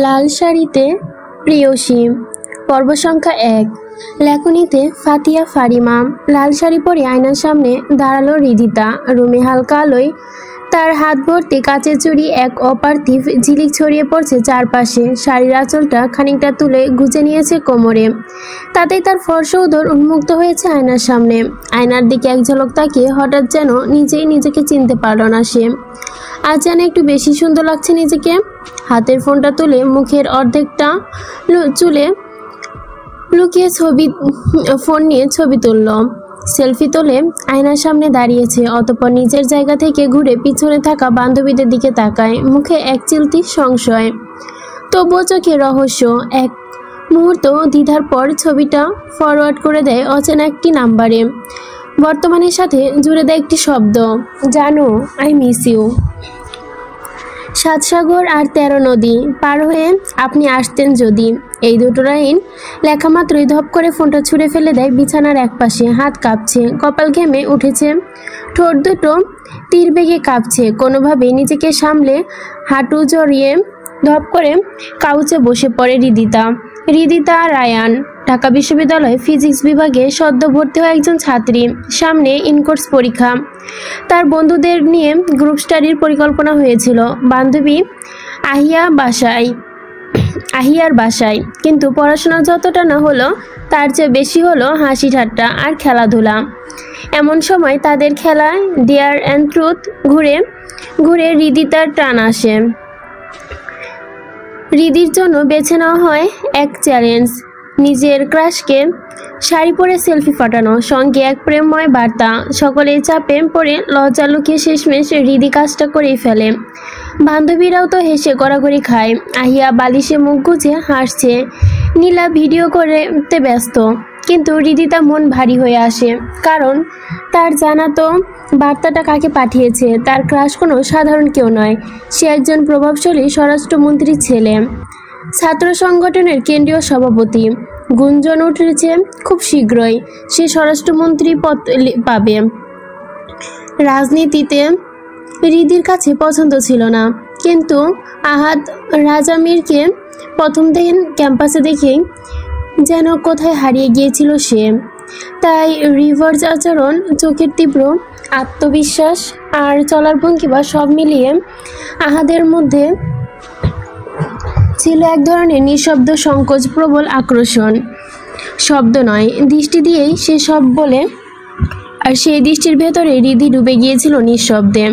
লাল শাড়িতে প্রেয়সী পর্ব সংখ্যা 1। লেখনীতে ফাতিয়া ফারিমা। লাল শাড়ি পরে আয়নার সামনে দাঁড়ালো রিদিতা। রুমে হালকা আলোয় তার হাত ভর্তি কাচের চুড়ি এক অপার্থিব ঝিলিক ছড়িয়ে পড়ছে চারপাশে। শাড়ির আঁচলটা খানিকটা তুলে গুজে নিয়েছে কোমরে, তাতেই তার ফর্সা উদর উন্মুক্ত হয়েছে আয়নার সামনে। আয়নার দিকে এক ঝলক তাকিয়ে হঠাৎ যেন নিজেই নিজেকে চিনতে পারল না সে। আজ যেন একটু বেশি সুন্দর লাগছে নিজেকে। হাতের ফোনটা তুলে মুখের অর্ধেকটা চুলে লুকিয়ে ফোন নিয়ে ছবি তুলল। সেলফি তোলে আয়নার সামনে দাঁড়িয়েছে। অতঃপর নিজের জায়গা থেকে ঘুরে পিছনে থাকা বান্ধবীদের দিকে তাকায়, মুখে এক চিলতি সংশয়, তবুও চোখে রহস্য। এক মুহূর্ত দ্বিধার পর ছবিটা ফরওয়ার্ড করে দেয় অচেনা একটি নাম্বারে। বর্তমানের সাথে জুড়ে দেয় একটি শব্দ, জানো আই মিস ইউ। 7 সাগর আর 13 নদী পার হয়ে আপনি আসতেন যদি, এই দুটো লাইন লেখা মাত্রই ধপ করে ফোনটা ছুঁড়ে ফেলে দেয় বিছানার একপাশে। হাত কাঁপছে, কপাল ঘেমে উঠেছে, ঠোঁট দুটো তীর বেগে কাঁপছে। কোনোভাবেই নিজেকে সামলে হাঁটু জড়িয়ে ধপ করে কাউচে বসে পড়ে রিদিতা রায়ান, ঢাকা বিশ্ববিদ্যালয় ফিজিক্স বিভাগে সদ্য ভর্তি হওয়া একজন ছাত্রী। সামনে ইনকোর্স পরীক্ষা। তার বন্ধুদের নিয়ে গ্রুপ স্টাডির পরিকল্পনা হয়েছিল বান্ধবী আহিয়ার বাসায়। কিন্তু পড়াশোনা যতটা না হলো তার চেয়ে বেশি হলো হাসি ঠাট্টা আর খেলাধুলা। এমন সময় তাদের খেলায় ডেয়ার অ্যান্ড ট্রুথ ঘুরে ঘুরে রিদিতার টান আসে। রিদির জন্য বেছে নেওয়া হয় এক চ্যালেঞ্জ, নিজের ক্রাশকে শাড়ি পরে সেলফি ফাটানো, সঙ্গে এক প্রেমময় বার্তা। সকলেই চাপে পড়ে লজ্জা লুকিয়ে শেষমেশ রিদি কাজটা করেই ফেলে। বান্ধবীরাও তো হেসে গড়াগড়ি খায়। আহিয়া বালিশে মুখ গুজে হাসছে, নীলা ভিডিও করতে ব্যস্ত। কিন্তু রিদিতা মন ভারী হয়ে আসে, কারণ তার জানা তো বার্তাটা কাকে পাঠিয়েছে। তার ক্রাশ কোনো সাধারণ কেউ নয়, সে একজন প্রভাবশালী স্বরাষ্ট্রমন্ত্রীর ছেলে, ছাত্র সংগঠনের কেন্দ্রীয় সভাপতি। গুঞ্জন উঠেছে খুব শীঘ্রই সে স্বরাষ্ট্রমন্ত্রী পদ পাবে। রাজনীতিতে রিদির কাছে পছন্দ ছিল না, কিন্তু আহাদ রাজামিরকে প্রথম দিন ক্যাম্পাসে দেখেই যেন কোথায় হারিয়ে গিয়েছিল সে। তাই রিভার্স আচরণ, চোখের তীব্র আত্মবিশ্বাস আর চলার ভঙ্গিমা সব মিলিয়ে আহাদের মধ্যে ছিল এক ধরনের নিঃশব্দ সংকোচ, প্রবল আকর্ষণ। শব্দ নয়, দৃষ্টি দিয়েই সে সব বলে, আর সেই দৃষ্টির ভেতরে রিদি ডুবে গিয়েছিল নিঃশব্দে।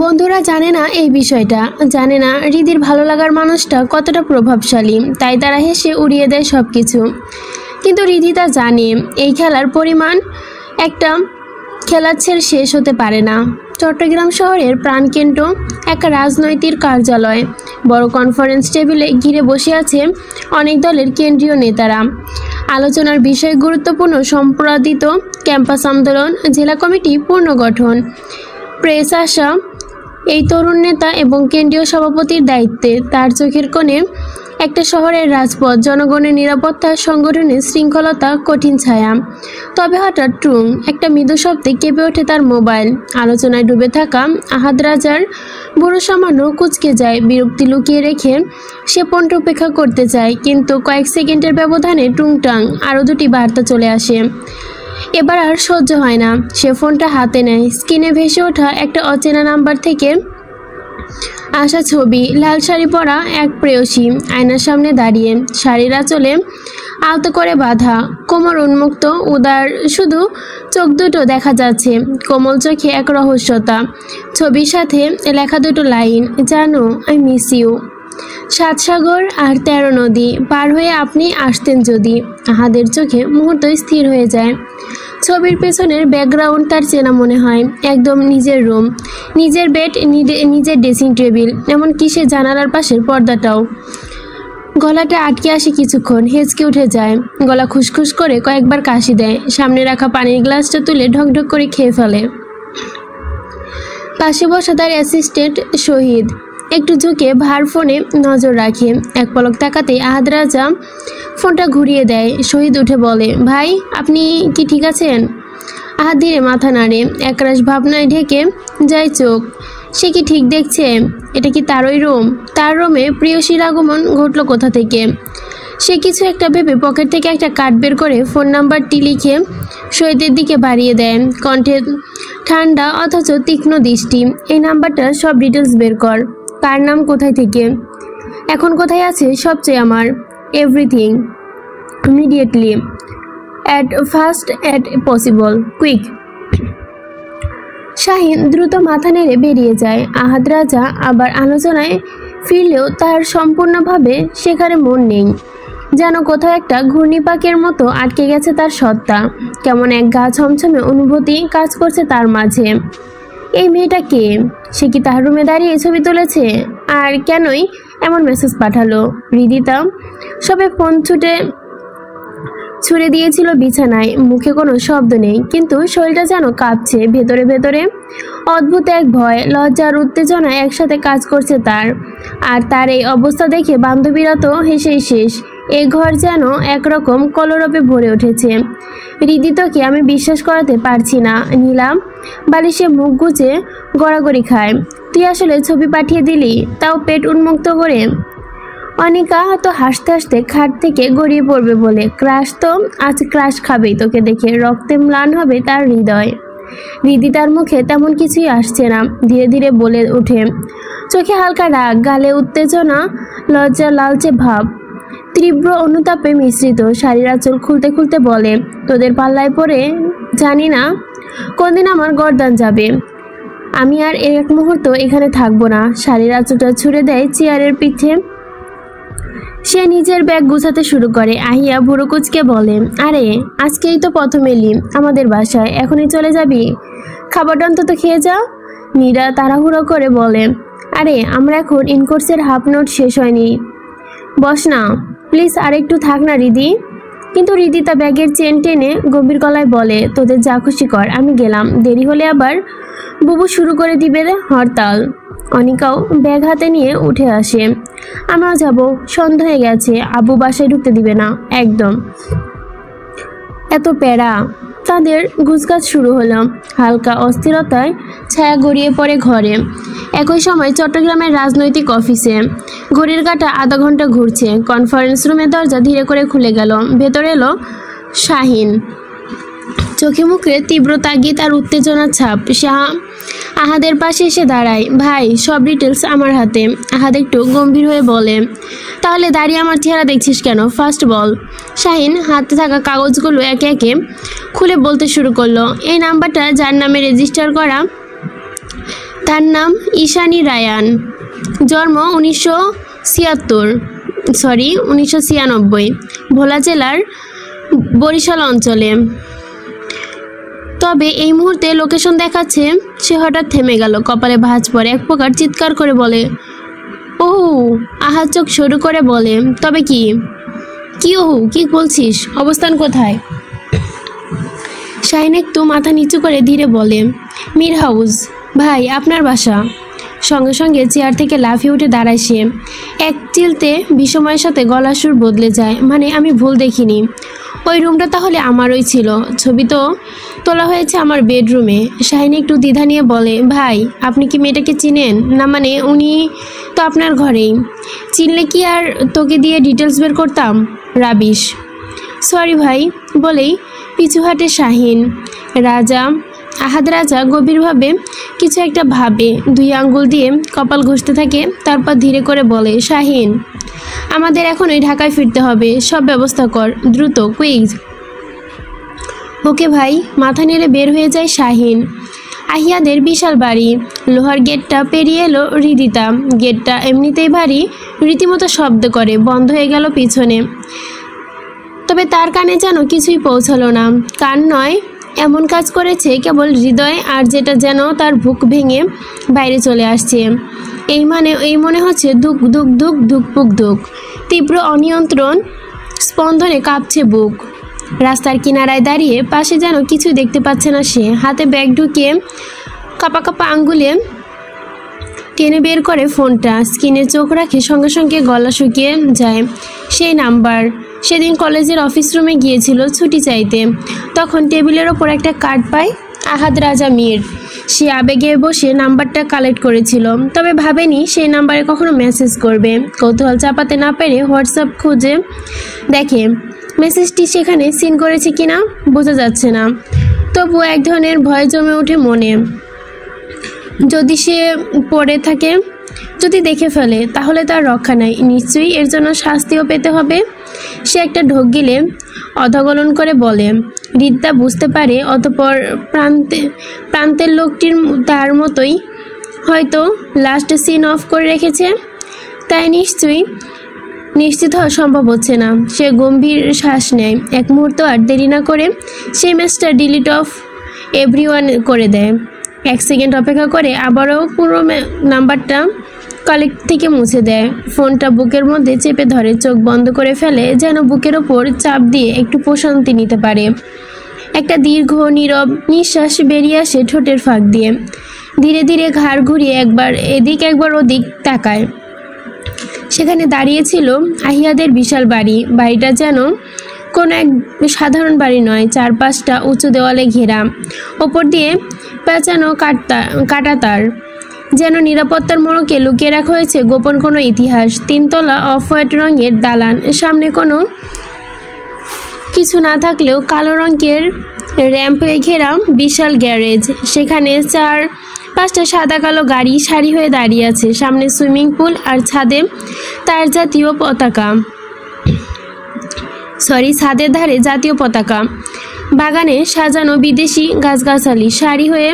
বন্ধুরা জানে না এই বিষয়টা, জানে না রিদির ভালো লাগার মানুষটা কতটা প্রভাবশালী, তাই তারা হেসে উড়িয়ে দেয় সব কিছু। কিন্তু রিদি তা জানে এই খেলার পরিমাণ একটা খেলার ছেড়ে শেষ হতে পারে না। চট্টগ্রাম শহরের প্রাণকেন্দ্র এক রাজনৈতিক কার্যালয়, বড় কনফারেন্স টেবিলে ঘিরে বসে আছে অনেক দলের কেন্দ্রীয় নেতারা। আলোচনার বিষয় গুরুত্বপূর্ণ সম্পাদিত ক্যাম্পাস আন্দোলন, জেলা কমিটি পুনর্গঠন। প্রেস আসা এই তরুণ নেতা এবং কেন্দ্রীয় সভাপতির দায়িত্বে। তার চোখের কোণে একটা শহরের রাজপথ, জনগণের নিরাপত্তা, সংগঠনের শৃঙ্খলতা, কঠিন ছায়া। তবে হঠাৎ টুং একটা মৃদু শব্দে কেঁপে ওঠে তার মোবাইল। আলোচনায় ডুবে থাকা আহাদ রাজার বুড়ো সামান্য কুঁচকে যায়। বিরক্তি লুকিয়ে রেখে সে ফোনটা উপেক্ষা করতে চায়, কিন্তু কয়েক সেকেন্ডের ব্যবধানে টুংটাং আরও দুটি বার্তা চলে আসে। এবার আর সহ্য হয় না, সে ফোনটা হাতে নেয়। স্ক্রিনে ভেসে ওঠা একটা অচেনা নাম্বার থেকে আসা ছবি, লাল শাড়ি পরা এক প্রেয়সী আয়নার সামনে দাঁড়িয়ে, শাড়ির আঁচলে আলতো করে বাঁধা, কোমর উন্মুক্ত, উদার শুধু চোখ দুটো দেখা যাচ্ছে, কোমল চোখে এক রহস্যতা। ছবির সাথে লেখা দুটো লাইন, জানো আই মিস ইউ। 7 সাগর আর 13 নদী পার হয়ে আপনি আসতেন যদি। আহাদের চোখে মুহূর্ত স্থির হয়ে যায়। ছবির পেছনের ব্যাকগ্রাউন্ড তার চেনা মনে হয়, একদম নিজের রুম, নিজের বেড, নিজের ড্রেসিং টেবিল, এমনকি সে জানালার পাশের পর্দাটাও। গলাটা আটকে আসে কিছুক্ষণ, হেঁচকে উঠে যায়, গলা খুসখুস করে কয়েকবার কাশি দেয়। সামনে রাখা পানির গ্লাসটা তুলে ঢকঢক করে খেয়ে ফেলে। পাশে বসা তার অ্যাসিস্ট্যান্ট শহীদ একটু ঝুঁকে ভার ফোনে নজর রাখে। এক পলক তাকাতেই আহাদ রাজা ফোনটা ঘুরিয়ে দেয়। শহীদ উঠে বলে, ভাই আপনি কি ঠিক আছেন? আহাদ ধীরে মাথা নাড়ে, একরাশ ভাবনায় ঢেকে যায় চোখ। সে কি ঠিক দেখছে? এটা কি তারই রুম? তার রুমে প্রিয়সীর আগমন ঘটল কোথা থেকে? সে কিছু একটা ভেবে পকেট থেকে একটা কার্ড বের করে ফোন নাম্বারটি লিখে শহীদের দিকে বাড়িয়ে দেয়। কণ্ঠে ঠান্ডা অথচ তীক্ষ্ণ দৃষ্টি। এই নাম্বারটার সব ডিটেলস বের কর। কার নাম, কোথায় থেকে, এখন কোথায় আছে, সব চাই আমার। Everything, immediately, at first at possible, quick. Shahin দ্রুত মাথা নেড়ে বেরিয়ে যায়। আহাদ রাজা আবার আলোচনায় ফিরলেও তার সম্পূর্ণভাবে সেখানে মন নেই। যেন কোথাও একটা ঘূর্ণিপাকের মতো আটকে গেছে তার সত্তা। কেমন এক গা ছমছমে অনুভূতি কাজ করছে তার মাঝে। এই মেয়েটা কে? সে কি তার রুমে দাঁড়িয়ে ছবি তুলেছে? আর কেনই এমন মেসেজ পাঠালো? হৃদিতা সবে ফোন ছুড়ে দিয়েছিল বিছানায়। মুখে কোনো শব্দ নেই, কিন্তু শরীরটা যেন কাঁপছে ভেতরে ভেতরে। অদ্ভুত এক ভয়, লজ্জা আর উত্তেজনা একসাথে কাজ করছে তার। আর তার এই অবস্থা দেখে বান্ধবীরা তো হেসেই শেষ। এ ঘর যেন একরকম কলরবে ভরে উঠেছে। হৃদিতকে আমি বিশ্বাস করাতে পারছি না। নীলাম বালিশে মুখ গুজে গড়াগড়ি খায়। তুই আসলে ছবি পাঠিয়ে দিলি, তাও পেট উন্মুক্ত করে। অনিকা তো হাসতে হাসতে খাট থেকে গড়িয়ে পড়বে বলে। ক্রাশ তো আজ ক্রাশ খাবেই তোকে দেখে। রক্তে ম্লান হবে তার হৃদয়। হৃদিতার মুখে তেমন কিছুই আসছে না। ধীরে ধীরে বলে ওঠে, চোখে হালকা রাগ, গালে উত্তেজনা, লজ্জা, লালচে ভাব তীব্র অনুতাপে মিশ্রিত। শাড়ির আঁচল খুলতে খুলতে বলে, তোদের পাল্লায় পড়ে জানি না কোনদিন আমার গর্দান যাবে। আমি আর এক মুহূর্ত এখানে থাকবো না। শাড়ির আঁচলটা ছুড়ে দেয় চেয়ারের পিঠে। সে নিজের ব্যাগ গুছাতে শুরু করে। আহিয়া ভুরু কুচকে বলে, আরে আজকেই তো প্রথম এলি আমাদের বাসায়, এখনই চলে যাবি? খাবারটা অন্তত খেয়ে যা। নীরা তাড়াহুড়ো করে বলে, আরে আমরা এখন ইনকোর্সের হাফ নোট শেষ হয়নি, বস না প্লিজ, আর একটু থাক না রিদি। কিন্তু রিদিতা ব্যাগের চেন টেনে গম্ভীর গলায় বলে, তোদের যা খুশি কর, আমি গেলাম। দেরি হলে আবার বুবু শুরু করে দিবে হরতাল। অনিকাও ব্যাগ হাতে নিয়ে উঠে আসে। আমরাও যাব, সন্ধ্যা হয়ে গেছে, আব্বু বাসায় ঢুকতে দিবে না একদম। এত প্যারা। তাদের গুজগাছ শুরু হলো। হালকা অস্থিরতায় ছায়া গড়িয়ে পড়ে ঘরে। একই সময় চট্টগ্রামের রাজনৈতিক অফিসে ঘড়ির কাঁটা আধা ঘন্টা ঘুরছে। কনফারেন্স রুমের দরজা ধীরে করে খুলে গেল। ভেতরে এলো শাহিন। চোখে মুখে তীব্র তাগিদ আর উত্তেজনার ছাপ। আহাদের পাশে এসে দাঁড়ায়। ভাই, সব ডিটেলস আমার হাতে। আহাদ একটু গম্ভীর হয়ে বলে, তাহলে দাঁড়িয়ে আমার চেহারা দেখছিস কেন? ফার্স্ট বল। শাহিন হাতে থাকা কাগজগুলো একে একে খুলে বলতে শুরু করলো। এই নাম্বারটা যার নামে রেজিস্টার করা, তার নাম ঈশানী রায়ান। জন্ম 1996, ভোলা জেলার বরিশাল অঞ্চলে। তবে এই মুহূর্তে লোকেশন দেখাচ্ছে। সে হঠাৎ থেমে গেল, কপালে ভাঁজ পড়ে। এক প্রকার চিৎকার করে বলে, ও আহাদ চোখ শুরু করে বলে, তবে কি কি বলছিস? অবস্থান কোথায়? শাহিন একটু মাথা নিচু করে ধীরে বলে, মীর হাউস। ভাই, আপনার বাসা। সঙ্গে সঙ্গে চেয়ার থেকে লাফিয়ে উঠে দাঁড়ায় সে। এক চিলতে বিস্ময়ের সাথে গলার সুর বদলে যায়। মানে আমি ভুল দেখিনি? ওই রুমটা তাহলে আমারই ছিল। ছবি তো তোলা হয়েছে আমার বেডরুমে। শাহিন একটু দ্বিধা নিয়ে বলে, ভাই আপনি কি মেয়েটাকে চিনেন? না মানে উনি তো আপনার ঘরেই। চিনলে কি আর তোকে দিয়ে ডিটেলস বের করতাম? রাবিশ। সরি ভাই বলেই পিছু হাঁটে শাহিন। আহাদ রাজা গভীরভাবে কিছু একটা ভাবে। 2 আঙ্গুল দিয়ে কপাল ঘষতে থাকে। তারপর ধীরে করে বলে, শাহিন আমাদের এখনই ঢাকায় ফিরতে হবে, সব ব্যবস্থা কর দ্রুত, কুইক। ওকে ভাই। মাথা নেড়ে বের হয়ে যায় শাহিন। আহিয়াদের বিশাল বাড়ি। লোহার গেটটা পেরিয়ে এলো হৃদিতা। গেটটা এমনিতেই ভারী, রীতিমতো শব্দ করে। বন্ধ হয়ে গেল পিছনে। তবে তার কানে যেন কিছুই পৌঁছালো না। কান নয়, এমন কাজ করেছে কেবল হৃদয়, আর যেটা যেন তার বুক ভেঙে বাইরে চলে আসছে। এই মনে হচ্ছে ধুক ধুক ধুক ধুক পুক ধুক। তীব্র অনিয়ন্ত্রণ স্পন্দনে কাঁপছে বুক। রাস্তার কিনারায় দাঁড়িয়ে পাশে যেন কিছুই দেখতে পাচ্ছে না সে। হাতে ব্যাগ ঢুকিয়ে কাপা কাপা আঙ্গুলে টেনে বের করে ফোনটা। স্ক্রিনে চোখ রাখে। সঙ্গে সঙ্গে গলা শুকিয়ে যায়। সেই নাম্বার। সেদিন কলেজের অফিস রুমে গিয়েছিল ছুটি চাইতে। তখন টেবিলের ওপর একটা কার্ড পায়। আহাদ রাজা মীর। সে আবেগে বসে নাম্বারটা কালেক্ট করেছিল, তবে ভাবেনি সেই নাম্বারে কখনো মেসেজ করবে। কৌতূহল চাপাতে না পেরে হোয়াটসঅ্যাপ খুঁজে দেখে মেসেজটি সেখানে সিন করেছে কিনা বোঝা যাচ্ছে না। তবুও এক ধরনের ভয় জমে ওঠে মনে। যদি সে পড়ে থাকে, যদি দেখে ফেলে, তাহলে তার রক্ষা নাই, নিশ্চয়ই এর জন্য শাস্তিও পেতে হবে। সে একটা ঢোক গিলে অধগলন করে বলে। রিদিতা বুঝতে পারে অতঃপর প্রান্তের লোকটির তার মতোই হয়তো লাস্ট সিন অফ করে রেখেছে, তাই নিশ্চিত হওয়া সম্ভব হচ্ছে না। সে গম্ভীর শ্বাস নেয়। এক মুহূর্ত আর দেরি না করে সেই মেসটা ডিলিট অফ এভরিওয়ান করে দেয়। 1 সেকেন্ড অপেক্ষা করে আবারও পুরো নাম্বারটা কালেক্ট থেকে মুছে দেয়। ফোনটা বুকের মধ্যে চেপে ধরে, চোখ বন্ধ করে ফেলে, যেন বুকের ওপর চাপ দিয়ে একটু প্রশান্তি নিতে পারে। একটা দীর্ঘ নীরব নিঃশ্বাস বেরিয়ে আসে ঠোঁটের ফাঁক দিয়ে। ধীরে ধীরে ঘাড় ঘুরিয়ে একবার এদিক একবার ওদিক তাকায়। সেখানে দাঁড়িয়েছিল আহিয়াদের বিশাল বাড়ি। বাড়িটা যেন কোনো এক সাধারণ বাড়ি নয়, 4-5টা উঁচু দেওয়ালে ঘেরা, ওপর দিয়ে পেঁচানো কাঁটাতার, যেন নিরাপত্তার মোড়কে লুকিয়ে রাখা হয়েছে গোপন কোনো ইতিহাস। 3 তলা অফ হোয়াইট রঙের দালান, সামনে কোনো কিছু না থাকলেও কালো রঙের র্যাম্পে ঘেরা বিশাল গ্যারেজ। সেখানে 4-5টা সাদা কালো গাড়ি সারি হয়ে দাঁড়িয়ে আছে। সামনে সুইমিং পুল আর ছাদের ধারে জাতীয় পতাকা। বাগানে সাজানো বিদেশি গাছগাছালি সারি হয়ে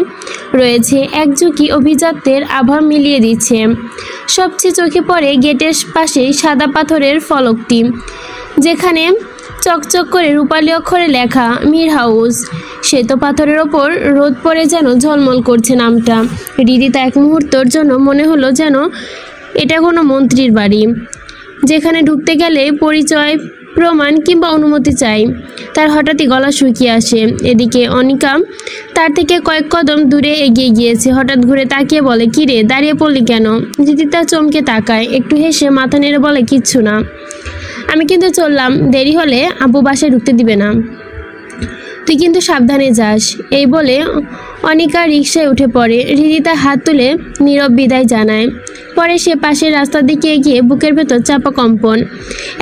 রয়েছে, এক ঝুঁকি অভিজাত্যের আভা মিলিয়ে দিচ্ছে। সবচেয়ে চোখে পড়ে গেটের পাশেই সাদা পাথরের ফলকটি, যেখানে চকচক করে রূপালী অক্ষরে লেখা মীর হাউস। শ্বেত পাথরের ওপর রোদ পড়ে যেন ঝলমল করছে নামটা। রিদিতা এক মুহূর্তের জন্য মনে হলো যেন এটা কোনো মন্ত্রীর বাড়ি, যেখানে ঢুকতে গেলে পরিচয়, প্রমাণ কিংবা অনুমতি চাই। তার হঠাৎই গলা শুকিয়ে আসে। এদিকে অনিকা তার থেকে কয়েক কদম দূরে এগিয়ে গিয়েছে। হঠাৎ ঘুরে তাকিয়ে বলে, কিরে, দাঁড়িয়ে পড়লি কেন? রিদিতা চমকে তাকায়, একটু হেসে মাথা নেড়ে বলে, কিচ্ছু না, আমি কিন্তু চললাম, দেরি হলে আব্বু বাসায় ঢুকতে দিবে না, তুই কিন্তু সাবধানে যাস। এই বলে অনিকা রিকশায় উঠে পড়ে। রিদিতা হাত তুলে নীরব বিদায় জানায়। পরে সে পাশের রাস্তার দিকে এগিয়ে বুকের ভেতর চাপা কম্পন।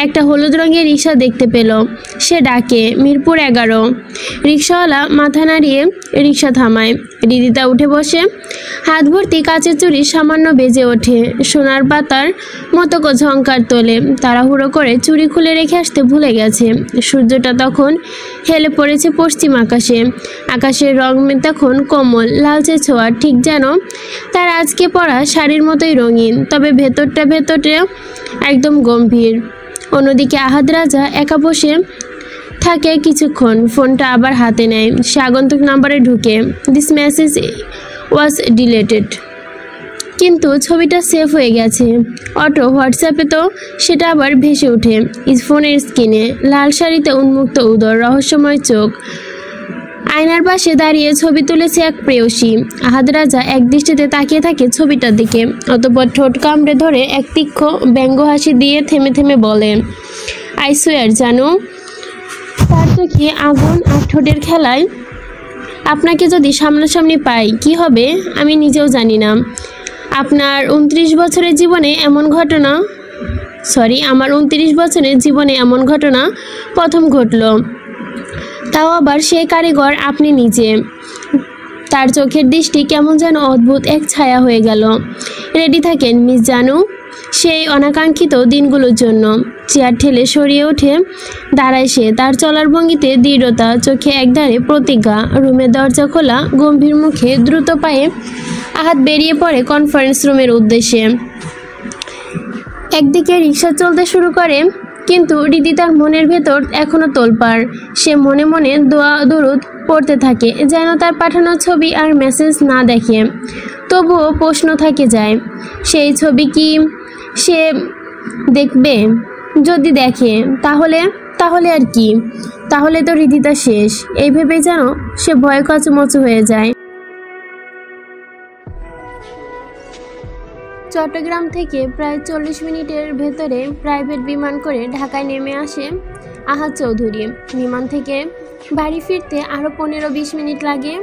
একটা হলুদ রঙের রিকশা দেখতে পেল। সে ডাকে, মিরপুর 11। রিকশাওয়ালা মাথা নাড়িয়ে রিকশা থামায়। রিদিতা উঠে বসে। হাত ভর্তি কাচের চুড়ি সামান্য বেজে ওঠে, সোনার পাতার মতো ঝংকার তোলে। তাড়াহুড়ো করে চুড়ি খুলে রেখে আসতে ভুলে গেছে। সূর্যটা তখন হেলে পড়েছে পশ্চিম আকাশে। আকাশের রং তখন কোমল লালচে ছোঁয়া, ঠিক যেন তার আজকে পরা শাড়ির মতোই রঙিন, তবে ভেতরটা একদম গম্ভীর। অন্যদিকে আহাদ রাজা একা বসে থাকে কিছুক্ষণ, ফোনটা আবার হাতে নেয়। সে আগন্তুক নাম্বারে ঢুকে, দিস মেসেজ ওয়াজ ডিলেটেড, কিন্তু ছবিটা সেভ হয়ে গেছে। অটো হোয়াটসঅ্যাপে তো সেটা আবার ভেসে ওঠে ফোনের স্ক্রিনে। লাল শাড়িতে উন্মুক্ত উদর, রহস্যময় চোখ। আয়নার পাশে দাঁড়িয়ে ছবি তুলেছে এক প্রেয়সী। আহাদ রাজা এক দৃষ্টিতে তাকিয়ে থাকে ছবিটার দিকে, অতঃপর ঠোঁট কামড়ে ধরে এক তীক্ষ্ণ ব্যঙ্গ হাসি দিয়ে থেমে থেমে বলে, আই সোয়ার জানো। তার চোখে আগুন আর ঠোঁটের খেলায়। আপনাকে যদি সামনাসামনি পাই কি হবে আমি নিজেও জানি না। আমার 29 বছরের জীবনে এমন ঘটনা প্রথম ঘটল, তাও আবার সেই কারিগর আপনি নিজে। তার চোখের দৃষ্টি কেমন যেন অদ্ভুত এক ছায়া হয়ে গেল। রেডি থাকেন মিস জানু, সেই অনাকাঙ্ক্ষিত দিনগুলোর জন্য। চেয়ার ঠেলে সরিয়ে উঠে দাঁড়ায় সে। তার চলার ভঙ্গিতে দৃঢ়তা, চোখে একধারে প্রতিজ্ঞা। রুমের দরজা খোলা, গম্ভীর মুখে দ্রুত পায়ে আহাত বেরিয়ে পড়ে কনফারেন্স রুমের উদ্দেশ্যে। একদিকে রিকশা চলতে শুরু করে, কিন্তু রিদিতার মনের ভেতর এখনো তোলপাড়। সে মনে মনে দোয়া দরুদ পড়তে থাকে, যেন তার পাঠানো ছবি আর মেসেজ না দেখে। তবুও প্রশ্ন থেকে যায়, সেই ছবি কি সে দেখবে? যদি দেখে তাহলে আর কি? তাহলে তো রিদিতা শেষ। এই ভেবে যেন সে ভয়ে কচমচ হয়ে যায়। চট্টগ্রাম থেকে প্রায় 40 মিনিটের ভেতরে প্রাইভেট বিমান করে ঢাকায় নেমে আসে আহাদ চৌধুরী। বিমান থেকে বাড়ি ফিরতে আরও 15-20 মিনিট লাগে।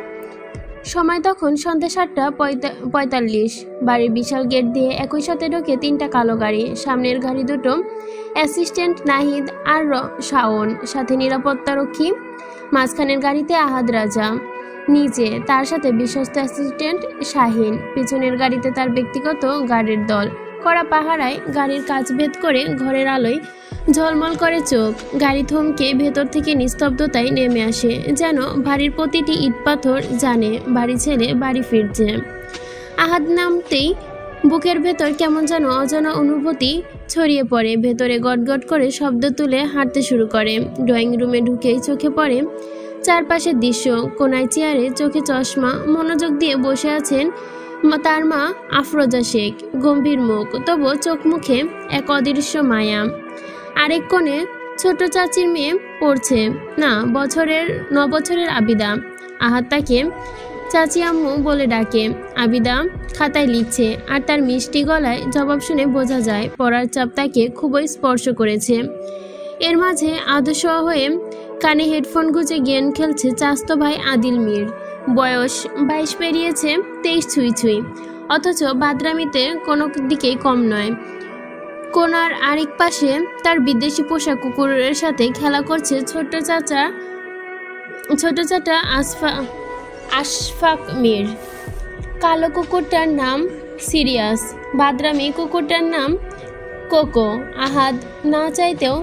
সময় তখন সন্ধ্যা 7:45। বাড়ির বিশাল গেট দিয়ে একই সাথে ঢোকে 3টা কালো গাড়ি। সামনের গাড়ি দুটো অ্যাসিস্ট্যান্ট নাহিদ আর শাওন, সাথে নিরাপত্তারক্ষী। মাঝখানের গাড়িতে আহাদ রাজা, নিচে তার সাথে বিশ্বস্ত অ্যাসিস্ট্যান্ট শাহিন। পিছনের গাড়িতে তার ব্যক্তিগত গাড়ির দল। কড়া পাহারায় গাড়ির কাচ ভেদ করে ঘরের আলোয় ঝলমল করে চোখ। গাড়ি থমকে ভেতর থেকে নিস্তব্ধতায় নেমে আসে, যেন বাড়ির প্রতিটি ইট পাথর জানে বাড়ি ছেড়ে বাড়ি ফিরছে। আহাদ নামতেই বুকের ভেতর কেমন যেন অজানা অনুভূতি ছড়িয়ে পড়ে। ভেতরে গটগট করে শব্দ তুলে হাঁটতে শুরু করে। ড্রয়িং রুমে ঢুকেই চোখে পড়ে চারপাশের দৃশ্য। কোনায় চেয়ারে, চোখে চশমা, মনোযোগ দিয়ে বসে আছেন তার মা আফরোজা শেখ। গম্ভীর মুখ, তবু চোখ মুখে এক অদৃশ্য মায়া। আরেক কোণে ছোট চাচির মেয়ে পড়ছে 9 বছরের আবিদা। আহাদ তাকে চাচি আম্মু বলে ডাকে। আবিদা খাতায় লিখছে, আর তার মিষ্টি গলায় জবাব শুনে বোঝা যায় পড়ার চাপ তাকে খুবই স্পর্শ করেছে। এর মাঝে আদর্শ হয়ে কানে হেডফোন গুঁজে গেম খেলছে চাস্তো ভাই আদিল মির। বয়স 22 পেরিয়েছে, 23 ছুঁই ছুঁই, অথচ বাদরামিতে কোনো দিকেই কম নয়। কোনার আরেক পাশে তার বিদেশি পোষা কুকুরের সাথে খেলা করছে ছোট চাচা আশফাক মির। কালো কুকুরটার নাম সিরিয়াস, বাদরামি কুকুরটার নাম কোকো। আহাদ না চাইতেও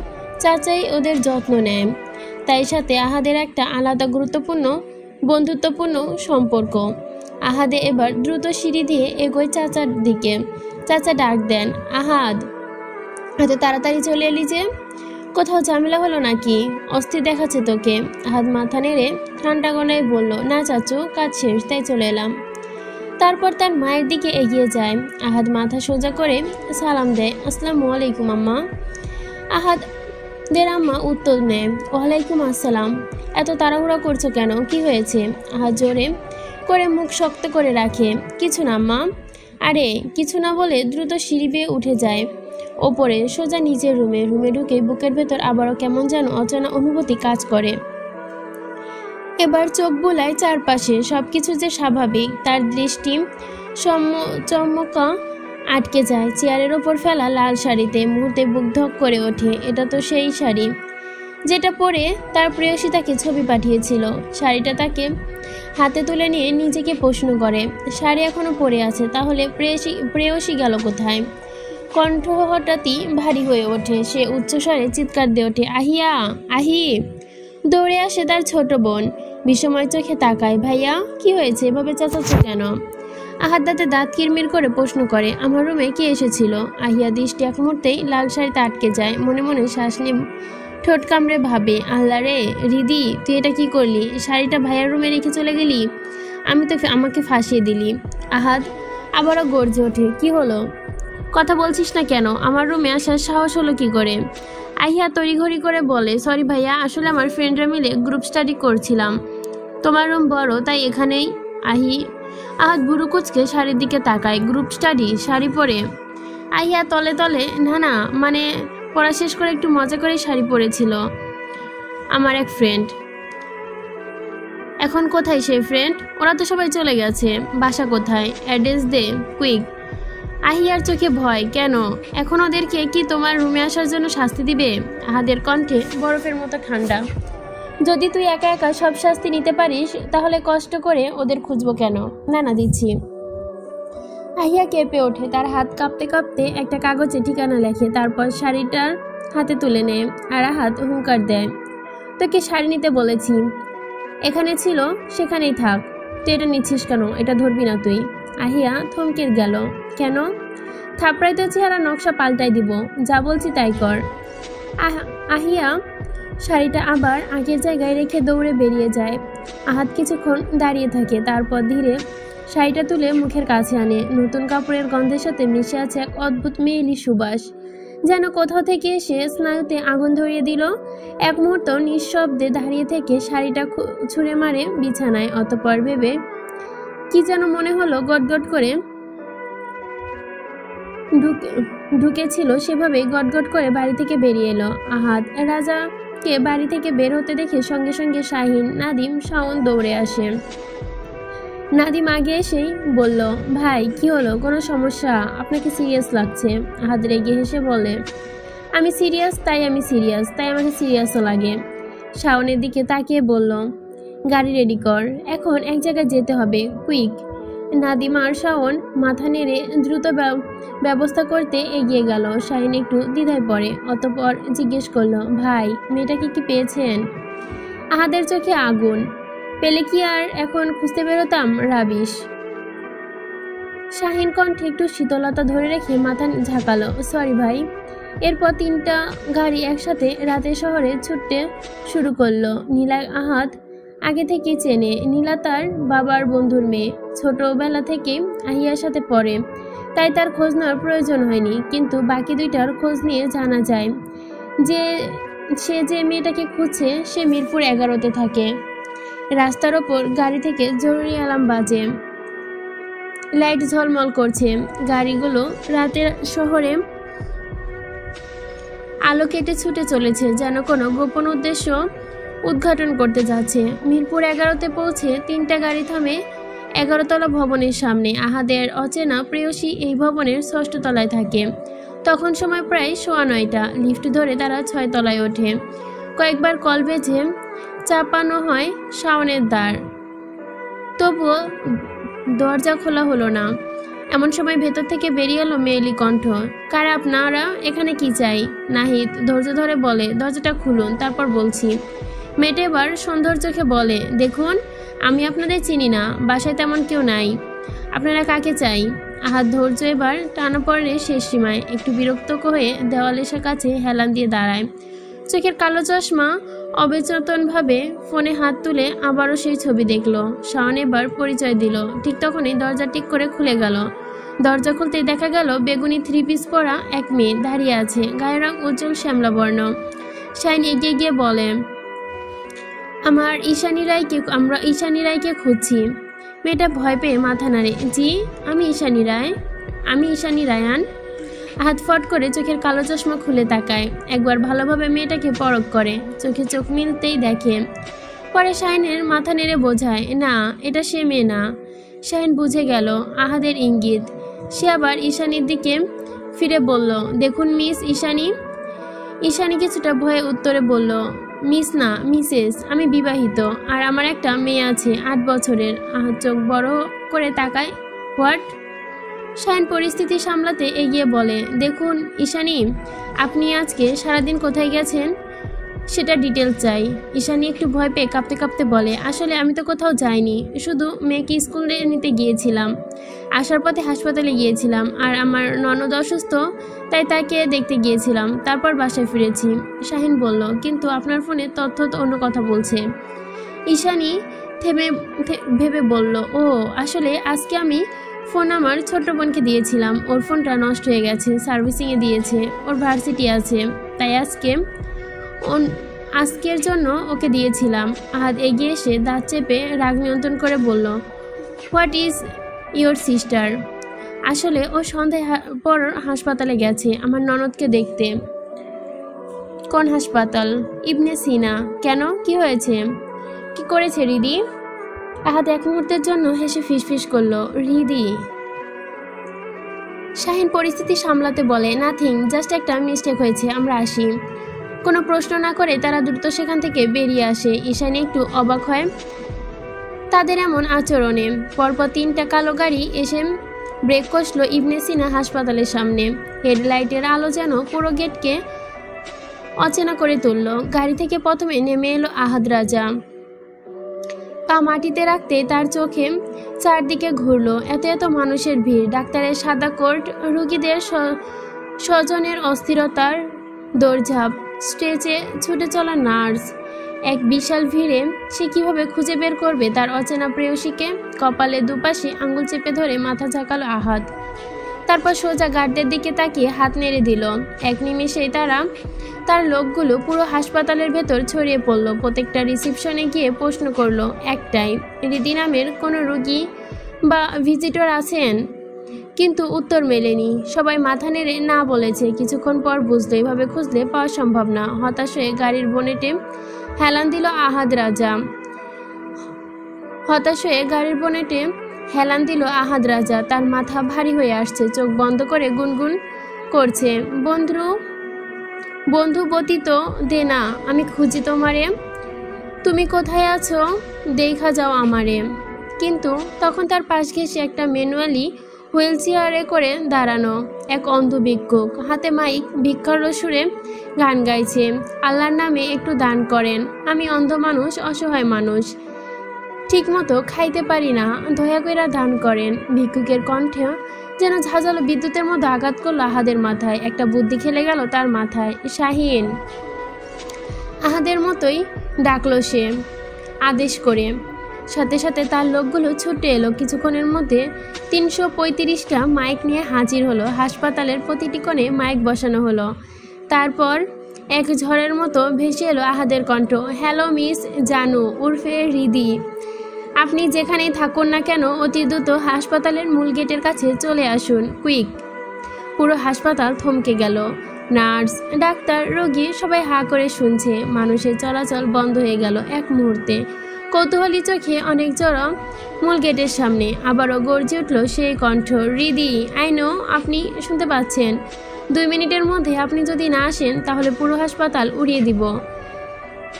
চাচাই ওদের যত্ন নেয়, তাই সাথে আহাদের একটা আলাদা বন্ধুত্বপূর্ণ সম্পর্ক। আহাদে এবার দ্রুত সিঁড়ি দিয়ে এগোয় চাচার দিকে। চাচা ডাক দেন, আহাদ, এত তাড়াতাড়ি চলে এলি যে? কোথাও ঝামেলা হলো নাকি? অস্থির দেখাচ্ছে তোকে। আহাদ মাথা নেড়ে ঠান্ডা গলায় বলল, না চাচু, কাজ শেষ, তাই চলে এলাম। তারপর তার মায়ের দিকে এগিয়ে যায়। আহাদ মাথা সোজা করে সালাম দেয়, আসসালামু আলাইকুম আম্মা। আহাদের আম্মা উত্তর নেয়, ওয়ালাইকুম আসসালাম। এত তাড়াহুড়া করছো কেন? কি হয়েছে? আহাদ জোরে করে মুখ শক্ত করে রাখে, কিছু না আম্মা। আরে কিছু না বলে দ্রুত সিঁড়ি বেয়ে উঠে যায় ওপরে, সোজা নিজের রুমে ঢুকে বুকের ভেতর আবারও কেমন যেন অজানা অনুভূতি কাজ করে। এবার চোখ বুলায় চারপাশে, সবকিছু যে স্বাভাবিক। তার দৃষ্টি চমকা আটকে যায় চেয়ারের ওপর ফেলা লাল শাড়িতে। মুহূর্তে বুক ধক করে ওঠে। এটা তো সেই শাড়ি যেটা পরে তার প্রেয়সী তাকে ছবি পাঠিয়েছিল। শাড়িটা তাকে হাতে তুলে নিয়ে নিজেকে প্রশ্ন করে, শাড়ি এখনো পরে আছে, তাহলে প্রেয়সী গেল কোথায়? কণ্ঠ হঠাৎই ভারী হয়ে ওঠে। সে উচ্চস্বরে চিৎকার দিয়ে ওঠে, আহিয়া, আহি! দৌড়ে আসে তার ছোট বোন। বিস্ময় চোখে তাকায়, ভাইয়া কি হয়েছে, এভাবে চেঁচাচ্ছ কেন? আহাদ দাঁত কিরমির করে প্রশ্ন করে, আমার রুমে কে এসেছিল? আহিয়া দৃষ্টি এক মুহূর্তেই লাল শাড়িতে আটকে যায়। মনে মনে শ্বাস নিয়ে ঠোঁট কামড়ে ভাবে, আল্লাহ রে রিদি, তুই এটা কি করলি? শাড়িটা ভাইয়ার রুমে রেখে চলে গেলি? আমাকে ফাঁসিয়ে দিলি। আহাদ আবারও গর্জে ওঠে, কি হলো? কথা বলছিস না কেন? আমার রুমে আসার সাহস হলো কি করে? আহিয়া তড়িঘড়ি করে বলে, সরি ভাইয়া, আসলে আমার ফ্রেন্ডরা মিলে গ্রুপ স্টাডি করছিলাম। তোমার রুম বড়, তাই এখানেই। আহাদ বুড়ো কুচকে শাড়ির দিকে তাকায়। Group study? শাড়ি পরে? আহিয়া তলে তলে, না মানে পড়া শেষ করে একটু মজা করে শাড়ি পরেছিল আমার এক ফ্রেন্ড। এখন কোথায় সেই ফ্রেন্ড? ওরা তো সবাই চলে গেছে। বাসা কোথায়? অ্যাড্রেস দে কুইক। আহিয়ার চোখে ভয়, কেন? এখন ওদেরকে কি তোমার রুমে আসার জন্য শাস্তি দিবে? আহাদের কণ্ঠে বরফের মতো ঠান্ডা। যদি তুই একা একা সব শাস্তি নিতে পারিস, তাহলে কষ্ট করে ওদের খুঁজবো কেন? না দিচ্ছি। আহিয়া কেঁপে ওঠে। তার হাত কাঁপতে কাঁপতে একটা কাগজে ঠিকানা লেখে, তারপর শাড়িটার হাতে তুলে নেয়। আর আহাদ হুঙ্কার দেয়, তোকে শাড়ি নিতে বলেছি, এখানে ছিল সেখানেই থাক। তুই এটা নিচ্ছিস কেন? এটা ধরবি না তুই। আহিয়া থমকে গেল। কেন? থাপড়াইতে চেহারা নকশা পাল্টাই দিব, যা বলছি তাই কর। আহিয়া শাড়িটা আবার আগের জায়গায় রেখে দৌড়ে বেরিয়ে যায়। আহাদ কিছুক্ষণ দাঁড়িয়ে থাকে, তারপর ধীরে শাড়িটা তুলে মুখের কাছে আনে। নতুন কাপড়ের গন্ধের সাথে মিশে আছে এক অদ্ভুত মেয়েলি সুবাস, যেন কোথাও থেকে এসে স্নায়ুতে আগুন ধরিয়ে দিল। এক মুহূর্ত নিঃশব্দে দাঁড়িয়ে থেকে শাড়িটা ছুঁড়ে মারে বিছানায়। অতঃপর ভেবে কি যেন মনে হলো, গটগট করে ঢুকেছিল সেভাবে গটগট করে বাড়ি থেকে বেরিয়ে এলো। আহাদ রাজাকে বাড়ি থেকে বের হতে দেখে সঙ্গে সঙ্গে শাহিন, নাদিম, শাওন দৌড়ে আসে। নাদিম আগে এসেই বলল, ভাই কি হলো, কোনো সমস্যা? আপনাকে সিরিয়াস লাগছে। আহাদ রেগে হেসে বলে, আমি সিরিয়াস, তাই আমাকে সিরিয়াসও লাগে। শাওনের দিকে তাকিয়ে বলল, গাড়ি রেডি কর, এখন এক জায়গায় যেতে হবে, কুইক। নাদিম আর শাওন মাথা নেড়ে দ্রুত ব্যবস্থা করতে এগিয়ে গেল। শাহিন একটু দ্বিধায় পড়ে, অতঃপর জিজ্ঞেস করলো, ভাই মেয়েটাকে কি পেয়েছেন? আহাদের চোখে আগুন। পেলে কি আর এখন খুঁজতে বেরোতাম? রাবিশ। শাহিন কণ্ঠে একটু শীতলতা ধরে রেখে মাথা ঝাঁকালো, সরি ভাই। এরপর 3টা গাড়ি একসাথে রাতের শহরে ছুটতে শুরু করলো। নীলা আহাদ আগে থেকে চেনে। নীলা তার বাবার বন্ধুর মেয়ে, ছোটবেলা থেকে আহিয়ার সাথে পড়ে, তাই তার খোঁজ নেওয়ার প্রয়োজন হয়নি। কিন্তু বাকি 2টার খোঁজ নিয়ে জানা যায় সে যে মেয়েটাকে খুঁজছে সে মিরপুর 11-তে থাকে। রাস্তার ওপর গাড়ি থেকে জরুরি অ্যালার্ম বাজে, লাইট ঝলমল করছে। গাড়িগুলো রাতের শহরে আলো কেটে ছুটে চলেছে, যেন কোনো গোপন উদ্দেশ্য উদ্ঘাটন করতে যাচ্ছে। মিরপুর 11-তে পৌঁছে 3টা গাড়ি থামে 11তলা ভবনের সামনে। আহাদের অচেনা প্রেয়সী এই ভবনের 6ষ্ঠ তলায় থাকে। তখন সময় প্রায় 9:15। লিফট ধরে তারা 6 তলায় ওঠে। কয়েকবার কল বেজে চাপানো হয় শাওনের দ্বার, তবুও দরজা খোলা হলো না। এমন সময় ভেতর থেকে বেরিয়ে এলো মেয়েলি কণ্ঠ, কারা আপনারা, এখানে কি চাই? নাহিদ ধৈর্য ধরে বলে, দরজাটা খুলুন, তারপর বলছি। মেয়েটা এবার সুন্দর চোখে বলে, দেখুন আমি আপনাদের চিনি না, বাসায় তেমন কেউ নাই, আপনারা কাকে চাই? আহাদ ধৈর্য এবার টানাপড়ের শেষ সীমায়। একটু বিরক্ত হয়ে দেওয়ালের কাছে হেলান দিয়ে দাঁড়ায়। চোখের কালো চশমা অবচেতনভাবে ফোনে হাত তুলে আবারও সেই ছবি দেখলো। শাওন এবার পরিচয় দিল। ঠিক তখনই দরজা টিক করে খুলে গেল। দরজা খুলতেই দেখা গেল বেগুনি 3 পিস পরা এক মেয়ে দাঁড়িয়ে আছে, গায়ের রং উজ্জ্বল শ্যামলা বর্ণ। শাইন এগিয়ে গিয়ে বলে, আমরা ঈশানী রায়কে খুঁজছি। মেয়েটা ভয় পেয়ে মাথা নাড়ে, জি আমি ঈশানী রায়ান। হাত ফট করে চোখের কালো চশমা খুলে তাকায়, একবার ভালোভাবে মেয়েটাকে পরখ করে, চোখে চোখ মিলতেই দেখে। পরে শাহিনের মাথা নেড়ে বোঝায়, না এটা সে মেয়ে না। শাহিন বুঝে গেল আহাদের ইঙ্গিত। সে আবার ঈশানীর দিকে ফিরে বলল, দেখুন মিস ঈশানী। ঈশানী কিছুটা ভয়ে উত্তরে বলল, মিস না মিসেস, আমি বিবাহিত, আর আমার একটা মেয়ে আছে 8 বছরের। আহাদ চোখ বড় করে তাকায়, হোয়াট? শাহিন পরিস্থিতি সামলাতে এগিয়ে বলে, দেখুন ঈশানী, আপনি আজকে সারাদিন কোথায় গেছেন সেটা ডিটেলস চাই। ঈশানী একটু ভয় পেয়ে কাঁপতে কাঁপতে বলে, আসলে আমি তো কোথাও যাইনি, শুধু মেয়েকে স্কুলে নিতে গিয়েছিলাম, আসার পথে হাসপাতালে গিয়েছিলাম, আর আমার ননদ অসুস্থ তাই তাকে দেখতে গিয়েছিলাম, তারপর বাসায় ফিরেছি। শাহিন বলল, কিন্তু আপনার ফোনে তথ্য তো অন্য কথা বলছে। ঈশানী ভেবে বলল, ও আসলে আজকে আমি ফোন আমার ছোট্ট বোনকে দিয়েছিলাম, ওর ফোনটা নষ্ট হয়ে গেছে, সার্ভিসিংয়ে দিয়েছে, ওর ভার্সিটি আছে, তাই আজকের জন্য ওকে দিয়েছিলাম। আহাদ এগিয়ে এসে দাঁত চেপে রাগ নিয়ন্ত্রণ করে বলল, হোয়াট ইজ ইয়োর সিস্টার? আসলে ও সন্ধ্যায় পর হাসপাতালে গেছে আমার ননদকে দেখতে। কোন হাসপাতাল? ইবনে সিনা। কেন, কি হয়েছে? কি করেছে রিদি? আহাদ এক মুহূর্তের জন্য হেসে ফিসফিস করলো, রিদি? শাহিন পরিস্থিতি সামলাতে বলে, নাথিং, জাস্ট একটা মিস্টেক হয়েছে, আমরা আসি। কোনো প্রশ্ন না করে তারা দ্রুত সেখান থেকে বেরিয়ে আসে। ঈশানী একটু অবাক হয় তাদের এমন আচরণে। পরপর 3টা কালো গাড়ি এসে ব্রেক কষল ইবনে সিনা হাসপাতালের সামনে। হেডলাইটের আলো যেন পুরো গেটকে অচেনা করে তুলল। গাড়ি থেকে প্রথমে নেমে এলো আহাদ রাজা। পা মাটিতে রাখতে তার চোখে চারদিকে ঘুরল। এত মানুষের ভিড়, ডাক্তারের সাদা কোট, রোগীদের স্বজনের অস্থিরতার দৌড়ঝাঁপ, স্ট্রেচে ছুটে চলা নার্স। এক বিশাল ভিড়ে সে কিভাবে খুঁজে বের করবে তার অচেনা প্রেয়সীকে? কপালে দুপাশে আঙুল চেপে ধরে মাথা ঝাঁকালো আহাদ। তারপর সোজা গার্ডদের দিকে তাকিয়ে হাত নেড়ে দিল। এক নিমেষেই তার লোকগুলো পুরো হাসপাতালের ভেতর ছড়িয়ে পড়ল। প্রত্যেকটা রিসিপশনে গিয়ে প্রশ্ন করলো একটাই, রিদি নামের কোনো রোগী বা ভিজিটর আছেন? কিন্তু উত্তর মেলেনি। সবাই মাথা নেড়ে না বলেছে। কিছুক্ষণ পর বুঝলো এভাবে খুঁজলে পাওয়া সম্ভব না। হতাশ হয়ে গাড়ির বনেটে হেলান দিল আহাদ রাজা। হতাশ হয়ে গাড়ির বনেটে হেলান দিল আহাদ রাজা। তার মাথা ভারী হয়ে আসছে, চোখ বন্ধ করে গুনগুন করছে, বন্ধু বতিত দে না, আমি খুঁজি তোমারে, তুমি কোথায় আছো, দেখা যাও আমারে। কিন্তু তখন তার পাশ ঘেঁষে একটা ম্যানুয়ালি হুইল চেয়ারে করে দাঁড়ানো এক অন্ধ ভিক্ষুক, হাতে মাইক, ভিক্ষার সুরে গান গাইছে, আল্লাহর নামে একটু দান করেন, আমি অন্ধ মানুষ, অসহায় মানুষ, ঠিকমতো খাইতে পারি না, দয়া কইরা দান করেন। ভিক্ষুকের কণ্ঠে যেন ঝাঁঝালো বিদ্যুতের মধ্যে আঘাত করলো আহাদের মাথায়। একটা বুদ্ধি খেলে গেল তার মাথায়। শাহিন। আহাদের মতোই ডাকলো সে আদেশ করে। সাথে সাথে তার লোকগুলো ছুটে এলো। কিছুক্ষণের মধ্যে 335টা মাইক নিয়ে হাজির হলো। হাসপাতালের প্রতিটি কোণে মাইক বসানো হলো। তারপর এক ঝড়ের মতো ভেসে এলো আহাদের কণ্ঠ, হ্যালো মিস জানু উর্ফে রিদি, আপনি যেখানেই থাকুন না কেন অতি দ্রুত হাসপাতালের মূল গেটের কাছে চলে আসুন, কুইক। পুরো হাসপাতাল থমকে গেল। নার্স, ডাক্তার, রোগী সবাই হা করে শুনছে। মানুষের চলাচল বন্ধ হয়ে গেল এক মুহূর্তে। কৌতূহলী চোখে অনেক জড় মূল গেটের সামনে। আবারও গর্জে উঠল সেই কণ্ঠ, রিদি, আই নো আপনি শুনতে পাচ্ছেন, 2 মিনিটের মধ্যে আপনি যদি না আসেন তাহলে পুরো হাসপাতাল উড়িয়ে দিব,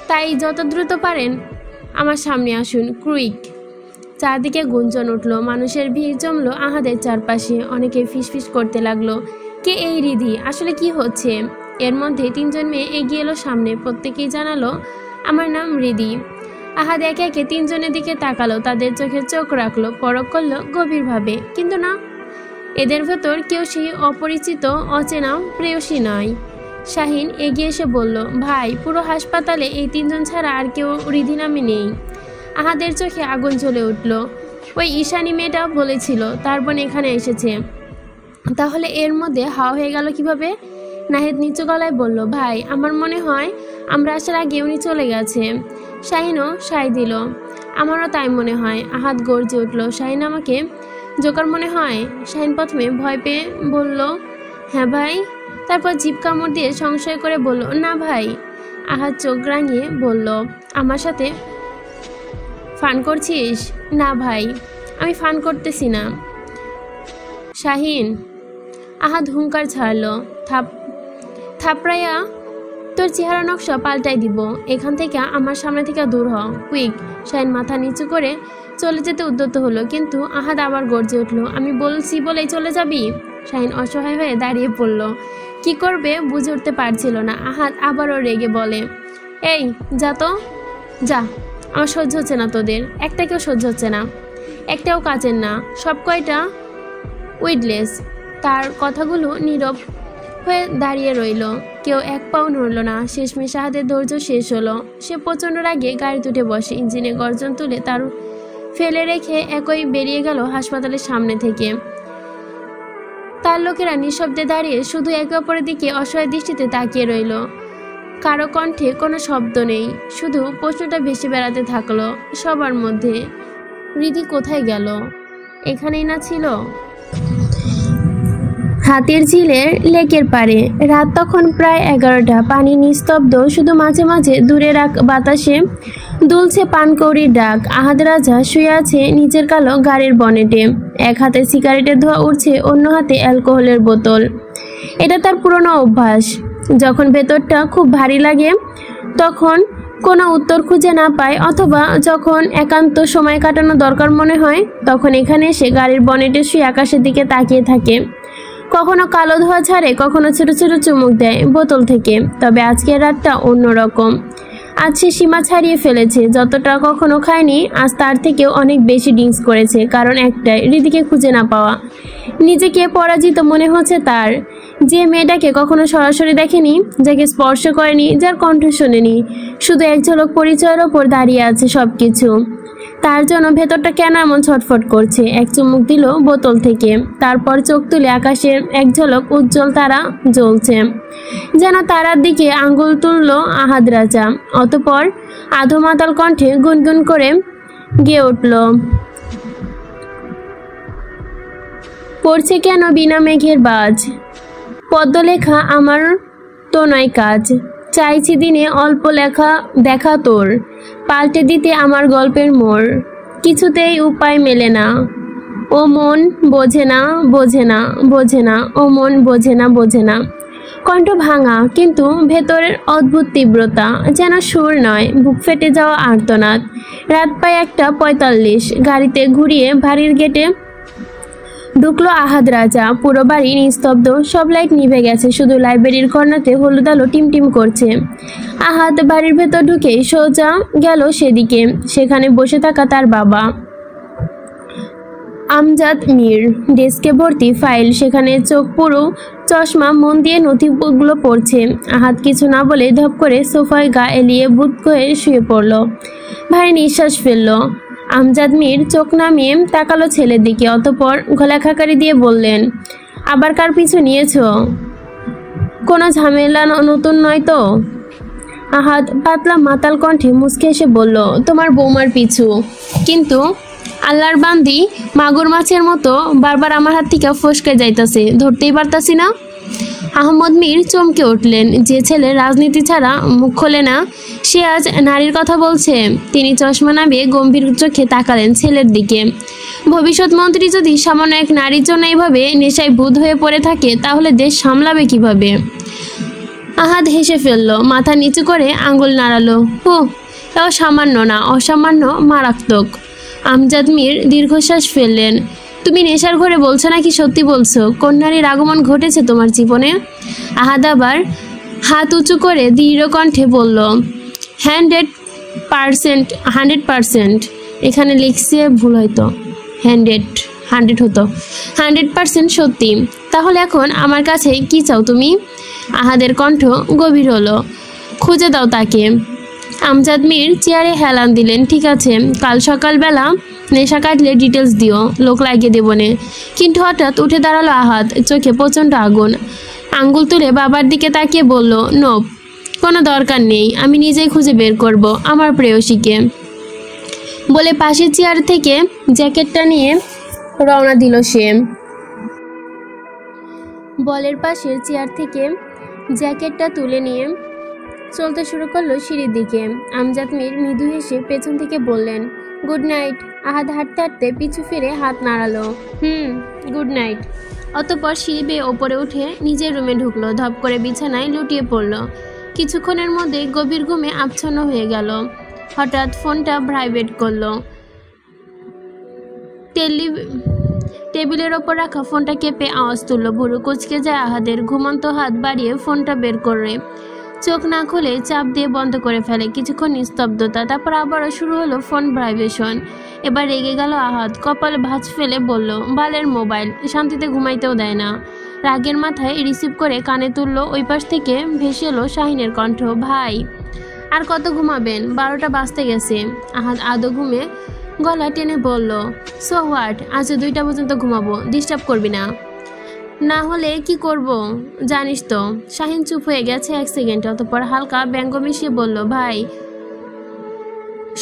তাই যত দ্রুত পারেন আমার সামনে আসুন, কুইক। চারদিকে গুঞ্জন উঠল, মানুষের ভিড় জমলো আহাদের চারপাশে। অনেকে ফিসফিস করতে লাগলো, কে এই রিদি, আসলে কি হচ্ছে? এর মধ্যে 3 জন মেয়ে এগিয়ে এলো সামনে। প্রত্যেকেই জানালো, আমার নাম রিদি। আহাদ একে একে 3 জনের দিকে তাকালো, তাদের চোখে চোখ রাখলো, পরখ করলো গভীরভাবে, কিন্তু না, এদের ভেতর কেউ সেই অপরিচিত অচেনা প্রেয়সী নয়। শাহিন এগিয়ে এসে বলল, ভাই, পুরো হাসপাতালে এই 3 জন ছাড়া আর কেউ রিদি নামে নেই। আহাদের চোখে আগুন জ্বলে উঠল। ওই ঈশানী মেয়েটা বলেছিল তার বোন এখানে এসেছে, তাহলে এর মধ্যে হাওয়া হয়ে গেল কিভাবে? নাহিদ নিচু গলায় বলল, ভাই, আমার মনে হয় আমরা আসার আগে উনি চলে গেছে। শাহিনও সায় দিল, আমারও তাই মনে হয়। আহাদ গর্জে উঠল, শাহিন আমাকে জোকার মনে হয়? শাহিন প্রথমে ভয় পেয়ে বলল, হ্যাঁ ভাই। তারপর জিভ কামড় দিয়ে সংশয় করে বলল, না ভাই। আহাদ চোখ রাঙিয়ে বলল, আমার সাথে ফান করছিস? না ভাই, আমি ফান করতেছি না। শাহিন। আহাদ হুঙ্কার ছাড়ল, থাপড়াইয়া তোর চেহারা নকশা পাল্টাই দিব, এখান থেকে আমার সামনে থেকে দূর হ, কুইক। শাহিন মাথা নিচু করে চলে যেতে উদ্যত হলো, কিন্তু আহাদ আবার গর্জে উঠল, আমি বলছি বলেই চলে যাবি? শাহিন অসহায় হয়ে দাঁড়িয়ে পড়ল, কি করবে বুঝে উঠতে পারছিল না। আহাদ আবারও রেগে বলে, এই যা তো, যা, আমার সহ্য হচ্ছে না তোদের, একটাকেও সহ্য হচ্ছে না, একটাও কাজের না, সব কয়টা উইডলেস। তার কথাগুলো নীরব হয়ে দাঁড়িয়ে রইল, কেউ এক পাও নড়ল না। শেষমেশ আহাদের ধৈর্য শেষ হলো। সে প্রচণ্ড রাগে গাড়িতে উঠে বসে, ইঞ্জিনে গর্জন তুলে তার ফেলে রেখে একই বেরিয়ে গেল হাসপাতালের সামনে থেকে। তার লোকেরা নিঃশব্দে দাঁড়িয়ে শুধু একে অপরের দিকে অসহায় দৃষ্টিতে তাকিয়ে রইল। কারো কণ্ঠে কোনো শব্দ নেই, শুধু প্রশ্নটা ভেসে বেড়াতে থাকলো সবার মধ্যে, রিদি কোথায় গেল? এখানেই না ছিল? হাতির ঝিলের লেকের পাড়ে রাত তখন প্রায় 11টা। পানি নিস্তব্ধ, শুধু মাঝে মাঝে দূরের বাতাসে দুলছে পানকৌড়ির ডাক। আহাদ রাজা শুয়ে আছে নিচের কালো গাড়ির বনেটে, এক হাতে সিগারেটের ধোঁয়া উঠছে, অন্য হাতে অ্যালকোহলের বোতল। এটা তার পুরনো অভ্যাস। যখন ভেতরটা খুব ভারী লাগে, তখন কোনো উত্তর খুঁজে না পায়, অথবা যখন একান্ত সময় কাটানো দরকার মনে হয়, তখন এখানে এসে গাড়ির বনেটে শুয়ে আকাশের দিকে তাকিয়ে থাকে। কখনো কালো ধোঁয়া ছাড়ে, কখনো ছোট ছোট চুমুক দেয় বোতল থেকে। তবে আজকের রাতটা অন্যরকম। আজ সে সীমা ছাড়িয়ে ফেলেছে। যতটা কখনো খায়নি, আজ তার থেকেও অনেক বেশি ড্রিঙ্কস করেছে। কারণ একটাই, রিদিকে খুঁজে না পাওয়া। নিজেকে পরাজিত মনে হচ্ছে তার। যে মেয়েটাকে কখনো সরাসরি দেখেনি, যাকে স্পর্শ করেনি, যার কণ্ঠ শোনেনি, শুধু এক ঝলক পরিচয়ের ওপর দাঁড়িয়ে আছে সবকিছু। তার জন্য ভেতরটা কেন এমন ছটফট করছে। এক চুমুক দিল বোতল থেকে, তারপর চোখ তুলে আকাশের এক ঝলক উজ্জ্বল তারা জ্বলছে, যেন তারার দিকে আঙ্গুল তুলল আহাদ রাজা। অতঃপর আধো মাতাল কণ্ঠে গুনগুন করে গেয়ে উঠল, পড়ছে কেন বিনা মেঘের বাজ, পদ্ম লেখা আমার তো নয় কাজ, চাইছি দিনে অল্প লেখা দেখা তোর, পাল্টে দিতে আমার গল্পের মোড়, কিছুতেই উপায় মেলে না। ও মন বোঝে না, বোঝে না, বোঝে না, ও মন বোঝে না, বোঝে না। কণ্ঠ ভাঙা, কিন্তু ভেতরের অদ্ভুত তীব্রতা, যেন সুর নয়, বুক ফেটে যাওয়া আর্তনাদ। রাত প্রায় 1:45, গাড়িতে ঘুরিয়ে বাড়ির গেটে ঢুকলো আহাদ রাজা। পুরো বাড়ি নিস্তব্ধ, সব লাইট নিভে গেছে, শুধু লাইব্রেরির কর্নারতে হলুদ আলো টিমটিম করছে। আহাদ বাড়ির ভেতর ঢুকেই সোজা গেল সেদিকে। সেখানে বসে থাকা তার বাবা আমজাদ মীর, ডেস্কে ভর্তি ফাইল, সেখানে চোখ পুরো চশমা, মন দিয়ে নথিগুলো পড়ছে। আহাদ কিছু না বলে ধপ করে সোফায় গা এলিয়ে বুক হয়ে শুয়ে পড়ল। ভারী নিঃশ্বাস ফেলল। আমজাদ মীর চোখ নামিয়ে তাকালো ছেলের দিকে, অতঃপর গলা খাকারি দিয়ে বললেন, আবার কার পিছু নিয়েছ? কোনো ঝামেলা নতুন নয় তো? আহাদ পাতলা মাতাল কণ্ঠে মুচকে এসে বলল, তোমার বৌমার পিছু। কিন্তু আল্লাহর বান্দি মাগুর মাছের মতো বারবার আমার হাত থেকে ফসকে যাইতাছে, ধরতেই পারতাছি না। আহমদ মীর চমকে উঠলেন। যে ছেলে রাজনীতি ছাড়া মুখ খোলে না, সে আজ নারীর কথা বলছে। তিনি চশমা নামিয়ে গম্ভীর চোখে তাকালেন ছেলের দিকে। ভবিষ্যৎ মন্ত্রী যদি সামান্য এক নারীর জন্য এইভাবে নেশায় বুঁদ হয়ে পড়ে থাকে, তাহলে দেশ সামলাবে কিভাবে? আহাদ হেসে ফেলল, মাথা নিচু করে আঙ্গুল নাড়ালো। এও সামান্য না, অসামান্য মারাত্মক। আমজাদ মীর দীর্ঘশ্বাস ফেললেন। তুমি নেশার ঘরে বলছো নাকি সত্যি বলছো? কোন নারীর আগমন ঘটেছে তোমার জীবনে? আহাদ আবার হাত উঁচু করে দৃঢ় কণ্ঠে বলল, 100%। এখানে লিখছে ভুল, হয়তো 100 হতো। 100% সত্যি। তাহলে এখন আমার কাছে কি চাও তুমি? আহাদের কণ্ঠ গভীর হলো। খুঁজে দাও তাকে। আমজাদ মীর চেয়ারে হেলান দিলেন। ঠিক আছে, কাল সকালবেলা নেশা কাটলে ডিটেলস দিও, লোক লাগিয়ে দেব নে। কিন্তু হঠাৎ উঠে দাঁড়ালো আহাদ, চোখে প্রচণ্ড আগুন। আঙ্গুল তুলে বাবার দিকে তাকিয়ে বলল, নোপ, কোনো দরকার নেই, আমি নিজেই খুঁজে বের করব আমার প্রেয়সীকে। বলে পাশের চেয়ার থেকে জ্যাকেটটা নিয়ে রওনা দিল সে। বলের পাশের চেয়ার থেকে জ্যাকেটটা তুলে নিয়ে চলতে শুরু করলো সিঁড়ির দিকে। আমজাদ মীর মৃদু হেসে পেছন থেকে বললেন, গুড নাইট। আহাদ হাঁটতে হাঁটতে পিছু ফিরে হাত নাড়ালো। Good night. অতঃপর সিঁড়ি বেয়ে ওপরে উঠে নিজের রুমে ঢুকলো। ধপ করে বিছানায় লুটিয়ে পড়ল। কিছুক্ষণের মধ্যে গভীর ঘুমে আচ্ছন্ন হয়ে গেল। হঠাৎ ফোনটা ভাইব্রেট করলো। টেবিলের ওপর রাখা ফোনটা কেঁপে আওয়াজ তুলল। ভুরু কুচকে যায় আহাদের। ঘুমন্ত হাত বাড়িয়ে ফোনটা বের করে চোখ না খুলে চাপ দিয়ে বন্ধ করে ফেলে। কিছুক্ষণ নিস্তব্ধতা, তারপর আবারও শুরু হলো ফোন ভাইব্রেশন। এবার রেগে গেল আহাদ, কপালে ভাঁজ ফেলে বলল, বালের মোবাইল, শান্তিতে ঘুমাইতেও দেয় না। রাগের মাথায় রিসিভ করে কানে তুলল। ওই পাশ থেকে ভেসে এলো শাহিনের কণ্ঠ, ভাই আর কত ঘুমাবেন? 12টা বাজতে গেছে। আহাদ আদৌ ঘুমে গলা টেনে বলল, সো হোয়াট, আজ 2টা পর্যন্ত ঘুমাবো, ডিস্টার্ব করবি না। না হলে কি করব জানিস তো। শাহিন চুপ হয়ে গেছে 1 সেকেন্ড, অতঃপর হালকা ব্যঙ্গ মিশিয়ে বলল, ভাই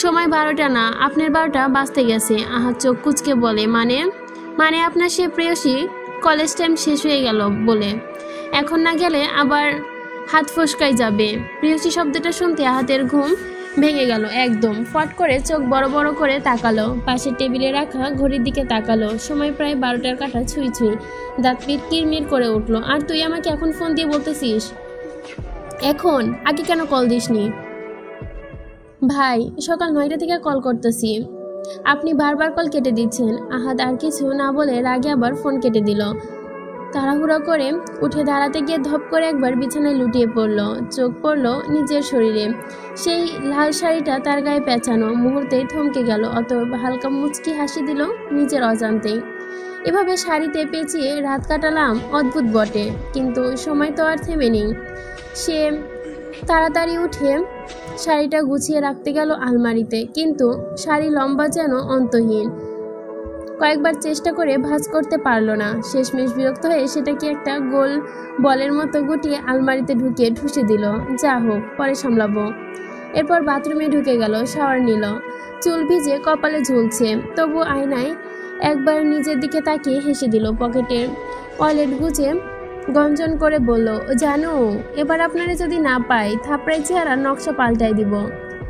সময় 12টা না, আপনার 12টা বাজতে গেছে। আহাদ চোখ কুচকে বলে, মানে আপনার সে প্রেয়সী কলেজ টাইম শেষ হয়ে গেল বলে? এখন না গেলে আবার হাত ফসকাই যাবে। প্রেয়সী শব্দটা শুনতে আহাদের ঘুম ভেঙে গেল একদম। ফট করে চোখ বড় বড় করে তাকালো। পাশের টেবিলে রাখা ঘড়ির দিকে তাকালো। সময় প্রায় 12টার কাঁটা ছুঁই ছুঁই। দাঁত কিরমির করে উঠলো। আর তুই আমাকে এখন ফোন দিয়ে বলতেছিস এখন? আগে কেন কল দিসনি? ভাই সকাল 9টা থেকে কল করতেছি, আপনি বারবার কল কেটে দিচ্ছেন। আহাদ আর কিছু না বলে রাগে আবার ফোন কেটে দিল। তাড়াহুড়ো করে উঠে দাঁড়াতে গিয়ে ধপ করে একবার বিছানায় লুটিয়ে পড়ল। চোখ পড়ল নিজের শরীরে। সেই লাল শাড়িটা তার গায়ে পেঁচানো। মুহূর্তেই থমকে গেল। অত হালকা মুচকি হাসি দিল নিজের অজান্তেই। এভাবে শাড়িতে পেঁচিয়ে রাত কাটালাম, অদ্ভুত বটে, কিন্তু সময় তো আর থেমে নেই। সে তাড়াতাড়ি উঠে শাড়িটা গুছিয়ে রাখতে গেল আলমারিতে, কিন্তু শাড়ি লম্বা যেন অন্তহীন। কয়েকবার চেষ্টা করে ভাঁজ করতে পারল না। শেষমেশ বিরক্ত হয়ে সেটাকে একটা গোল বলের মতো গুটিয়ে আলমারিতে ঢুকিয়ে ঠুসে দিল। যা হোক, পরে সামলাবো। এরপর বাথরুমে ঢুকে গেল, শাওয়ার নিল। চুল ভিজে কপালে ঝুলছে, তবু আয়নায় একবার নিজের দিকে তাকিয়ে হেসে দিল। পকেটের ওয়ালেট গুজে গঞ্জন করে বলল, জানো এবার আপনারা যদি না পাই, থাপড়াই চেহারা নকশা পাল্টাই দিব।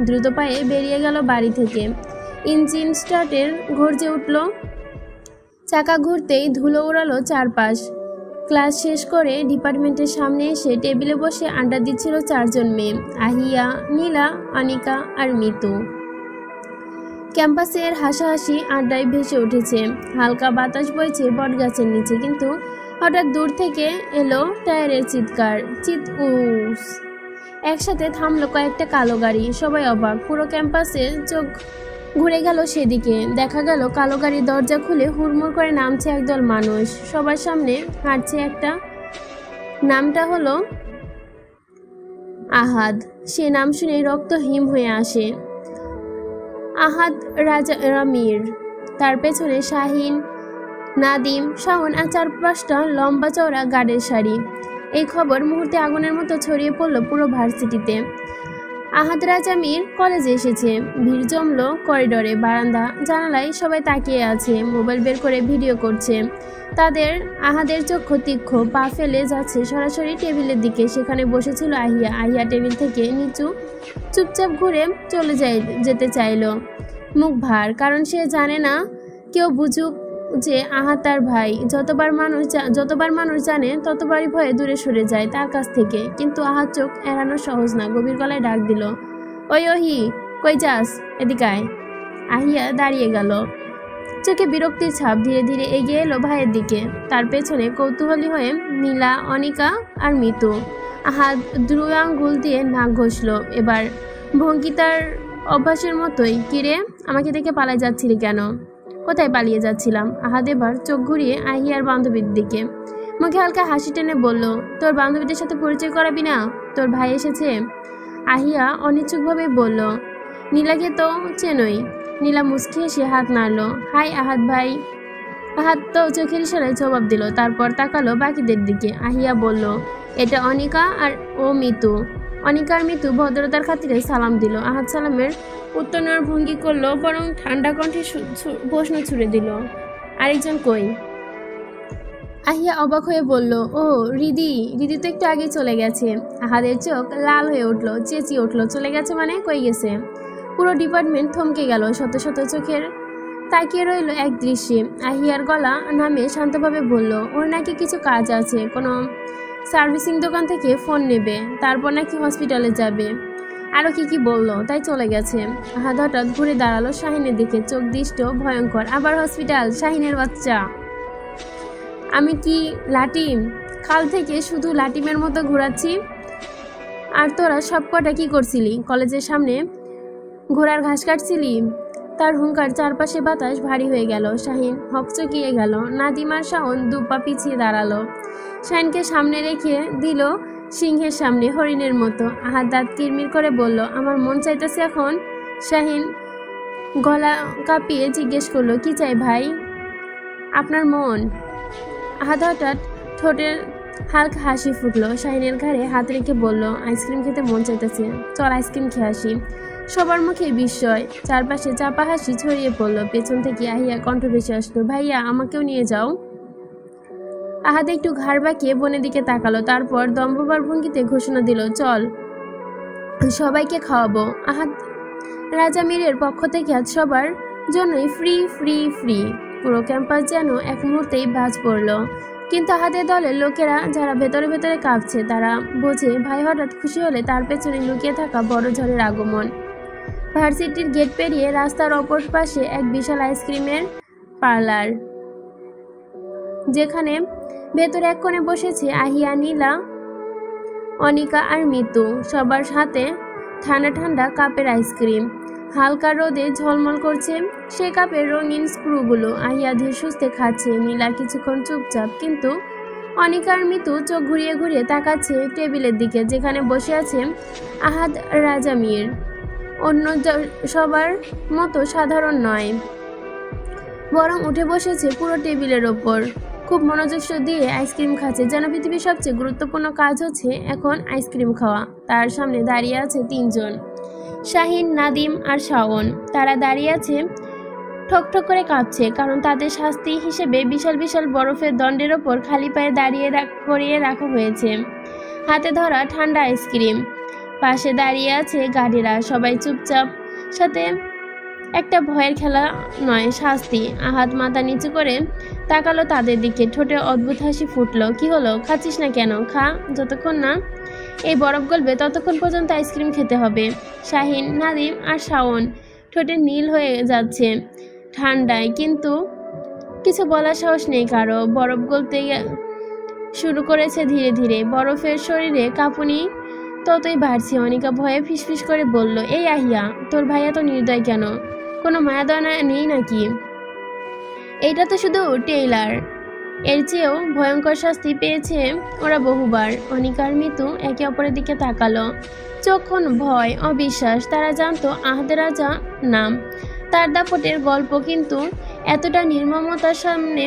দ্রুত পায়ে বেরিয়ে গেল বাড়ি থেকে। ইঞ্জিন স্টার্টের গর্জে উঠল। চাকা ঘুরতেই ধুলো উড়ালো চারপাশ। ক্লাস শেষ করে ডিপার্টমেন্টের সামনে এসে টেবিলে বসে আড্ডা দিচ্ছিল 4 জন মেয়ে, আহিয়া, নীলা, অনিকা আর মিতু। ক্যাম্পাসের হাসাহাসি আড্ডায় ভেসে উঠেছে। হালকা বাতাস বইছে বটগাছের নিচে, কিন্তু হঠাৎ দূর থেকে এলো টায়ারের চিৎকার, চিৎ-উস। একসাথে থামলো কয়েকটা কালো গাড়ি। সবাই অবাক। পুরো ক্যাম্পাসে চোখ ঘুরে গেল সেদিকে। দেখা গেল কালো গাড়ির দরজা খুলে হুড়মুড় করে নামছে একদল মানুষ। সবার সামনে হাঁটছে একটা। নামটা হলো আহাদ। সে নাম শুনে রক্ত হিম হয়ে আসে। আহাদ রাজামির। তার পেছনে শাহিন, নাদিম, শাওন আর 4-5টা লম্বা চওড়া গার্ডের সারি। এই খবর মুহূর্তে আগুনের মতো ছড়িয়ে পড়ল পুরো ভার্সিটিতে। আহাদ রাজামির কলেজে এসেছে। ভিড় জমলো করিডোরে, বারান্দা, জানালায় সবাই তাকিয়ে আছে, মোবাইল বের করে ভিডিও করছে। তাদের আহাদের চক্ষু তীক্ষ্ণ, পা ফেলে যাচ্ছে সরাসরি টেবিলের দিকে। সেখানে বসেছিল আহিয়া। আহিয়া টেবিল থেকে নিচু চুপচাপ ঘুরে চলে যেতে চাইল, মুখ ভার, কারণ সে জানে না কেউ বুঝুক যে আহাদ তার ভাই। যতবার মানুষ জানে ততবারই ভয়ে দূরে সরে যায় তার কাছ থেকে। কিন্তু আহাদ চোখ এড়ানো সহজ না। গভীর গলায় ডাক দিল, ওই ওহি, কই যাস? এদিকে আয়। আহিয়া দাঁড়িয়ে গেল, চোখে বিরক্তির ছাপ। ধীরে ধীরে এগিয়ে এলো ভাইয়ের দিকে। তার পেছনে কৌতূহলী হয়ে নীলা, অনিকা আর মিতু। আহাদ 2 আঙ্গুল দিয়ে নাক ঘষল। এবার ভঙ্গি তার অভ্যাসের মতোই। কিরে, আমাকে দেখে পালায় যাচ্ছিলি কেন? কোথায় পালিয়ে যাচ্ছিলাম? আহাদ এবার চোখ ঘুরিয়ে আহিয়ার বান্ধবীর দিকে মুখে হালকা হাসি টেনে বলল, তোর বান্ধবীদের সাথে পরিচয় করাবি না? তোর ভাই এসেছে। আহিয়া অনিচ্ছুকভাবে বলল, নীলাকে তো চেনই। নীলা মুচকি হেসে হাত নাড়ল, হাই আহাদ ভাই। আহাদ তো চোখের ইশারায় জবাব দিল। তারপর তাকালো বাকিদের দিকে। আহিয়া বলল, এটা অনিকা আর ও মিতু। অনিকা আর মিতু ভদ্রতার খাতিরে সালাম দিল। আহাদ সালামের উত্তর নেওয়ার ভঙ্গি করলো, বরং ঠান্ডা কণ্ঠে প্রশ্ন ছুড়ে দিল, আরেকজন কই? আহিয়া অবাক হয়ে বলল, ও রিদি তো একটু আগে চলে গেছে। আহাদের চোখ লাল হয়ে উঠল, চেঁচিয়ে উঠল, চলে গেছে মানে? কই গেছে? পুরো ডিপার্টমেন্ট থমকে গেল। শত শত চোখের তাকিয়ে রইল এক দৃশ্যে। আহিয়ার গলা নামে শান্তভাবে বলল, ওর নাকি কিছু কাজ আছে, কোনো সার্ভিসিং দোকান থেকে ফোন নেবে, তারপর নাকি হসপিটালে যাবে, আরও কি বললো, তাই চলে গেছে। আহাদ হঠাৎ ঘুরে দাঁড়ালো শাহিনের দিকে, চোখ দৃষ্ট ভয়ঙ্কর। আবার হসপিটাল? শাহিনের বাচ্চা, আমি কি লাটিম? কাল থেকে শুধু লাটিমের মতো ঘোরাচ্ছি। আর তোরা সব কটা কি করছিলি? কলেজের সামনে ঘোড়ার ঘাস কাটছিলি? তার হুঙ্কার চারপাশে বাতাস ভারী হয়ে গেল। শাহিন হকচকিয়ে গেল। নাদিম আর শাওন 2 পা পিছিয়ে দাঁড়ালো। শাহিনকে সামনে রেখে দিল সিংহের সামনে, হরিণের মতো। আহাদ দাঁত কিরমির করে বলল, আমার মন চাইতেছে এখন। শাহিন গলা কাঁপিয়ে জিজ্ঞেস করলো, কি চাই ভাই? আপনার মন। আহাদ হঠাৎ ঠোঁটের হালকা হাসি ফুটলো। শাহিনের ঘাড়ে হাত রেখে বলল, আইসক্রিম খেতে মন চাইতেছে, চল আইসক্রিম খেয়ে আসি। সবার মুখে বিস্ময়, চারপাশে চাপা হাসি ছড়িয়ে পড়ল। পেছন থেকে আহিয়া কণ্ঠ ভেসে আসলো, ভাইয়া আমাকেও নিয়ে যাও। আহাদ একটু ঘাড় বাঁকিয়ে বোনের দিকে তাকালো, তারপর দম্ভবার ভঙ্গিতে ঘোষণা দিল, চল সবাইকে খাওয়াবো। আহাদ রাজামিরের পক্ষ থেকে আজ সবার জন্যই ফ্রি ফ্রি ফ্রি। পুরো ক্যাম্পাস যেন এক মুহূর্তেই বাজ পড়ল। কিন্তু আহাদের দলের লোকেরা যারা ভেতরে ভেতরে কাঁপছে, তারা বোঝে ভাই হঠাৎ খুশি হলে তার পেছনে লুকিয়ে থাকা বড় ঝড়ের আগমন। ভার্সিটির গেট পেরিয়ে রাস্তার অপর পাশে এক বিশাল আইসক্রিমের পার্লার, যেখানে ভেতরে এক কোণে বসেছে আহিয়া, নীলা, অনিকা আর মিতু। সবার হাতে ঠান্ডা ঠান্ডা কাপের আইসক্রিম হালকা রোদে ঝলমল করছে। সে কাপের রঙিন স্ক্রুগুলো। আহিয়া ধীর সুস্থে খাচ্ছে, নীলা কিছুক্ষণ চুপচাপ, কিন্তু অনিকা আর মিতু চোখ ঘুরিয়ে ঘুরিয়ে তাকাচ্ছে টেবিলের দিকে, যেখানে বসে আছে আহাদ রাজামির। অন্য সবার মতো সাধারণ নয়, বরং উঠে বসেছে পুরো টেবিলের ওপর, খুব মনোযোগ দিয়ে আইসক্রিম খাচ্ছে, যেন পৃথিবীর সবচেয়ে গুরুত্বপূর্ণ কাজ হচ্ছে এখন আইসক্রিম খাওয়া। তার সামনে দাঁড়িয়ে আছে 3 জন, শাহিন, নাদিম আর শাওন। তারা দাঁড়িয়ে আছে ঠকঠক করে কাঁপছে, কারণ তাদের শাস্তি হিসেবে বিশাল বিশাল বরফের দণ্ডের ওপর খালি পায়ে করিয়ে রাখা হয়েছে হাতে ধরা ঠান্ডা আইসক্রিম। পাশে দাঁড়িয়ে আছে গাড়িরা, সবাই চুপচাপ, সাথে একটা ভয়ের খেলা নয়, শাস্তি। আহাদ মাথা নিচু করে তাকালো তাদের দিকে, ঠোঁটে অদ্ভুত হাসি ফুটলো। কি হলো, খাচ্ছিস না কেন? খা, যতক্ষণ না এই বরফ গলবে ততক্ষণ পর্যন্ত আইসক্রিম খেতে হবে। শাহিন, নাদিম আর শাওন ঠোঁটে নীল হয়ে যাচ্ছে ঠান্ডায়, কিন্তু কিছু বলার সাহস নেই কারো। বরফ গলতে শুরু করেছে ধীরে ধীরে। বরফের শরীরে কাঁপুনি ততই বাড়ছে। অনিকা ভয়ে ফিসফিস করে বলল, এই আহিয়া, তোর ভাইয়া তো নির্দয় কেন? কোনো মায়া দয়া নেই নাকি? এইটা তো শুধু টেইলার, এর চেয়েও ভয়ঙ্কর শাস্তি পেয়েছে ওরা বহুবার। অনিকার মিতু একে অপরের দিকে তাকালো, চোখন ভয়, অবিশ্বাস। তারা জানতো আহাদের রাজা নাম, তার দাপটের গল্প, কিন্তু এতটা নির্মমতার সামনে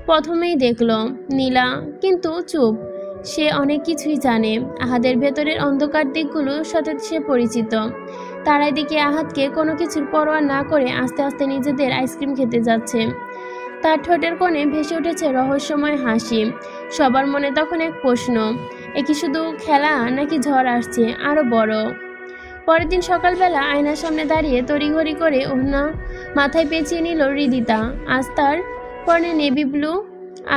প্রথমেই দেখল। নীলা কিন্তু চুপ, সে অনেক কিছুই জানে। আহাদের ভেতরের অন্ধকার দিকগুলোর সাথে সে পরিচিত। তারা এদিকে আহাদকে কোনো কিছুর পরোয়া না করে আস্তে আস্তে নিজেদের আইসক্রিম খেতে যাচ্ছে। তার ঠোঁটের কোণে ভেসে উঠেছে রহস্যময় হাসি। সবার মনে তখন এক প্রশ্ন, এ কি শুধু খেলা নাকি ঝড় আসছে আরও বড়? পরের দিন সকালবেলা আয়নার সামনে দাঁড়িয়ে তড়িঘড়ি করে ওড়না মাথায় পেঁচিয়ে নিল হৃদিতা। আজ তার পরনে নেভি ব্লু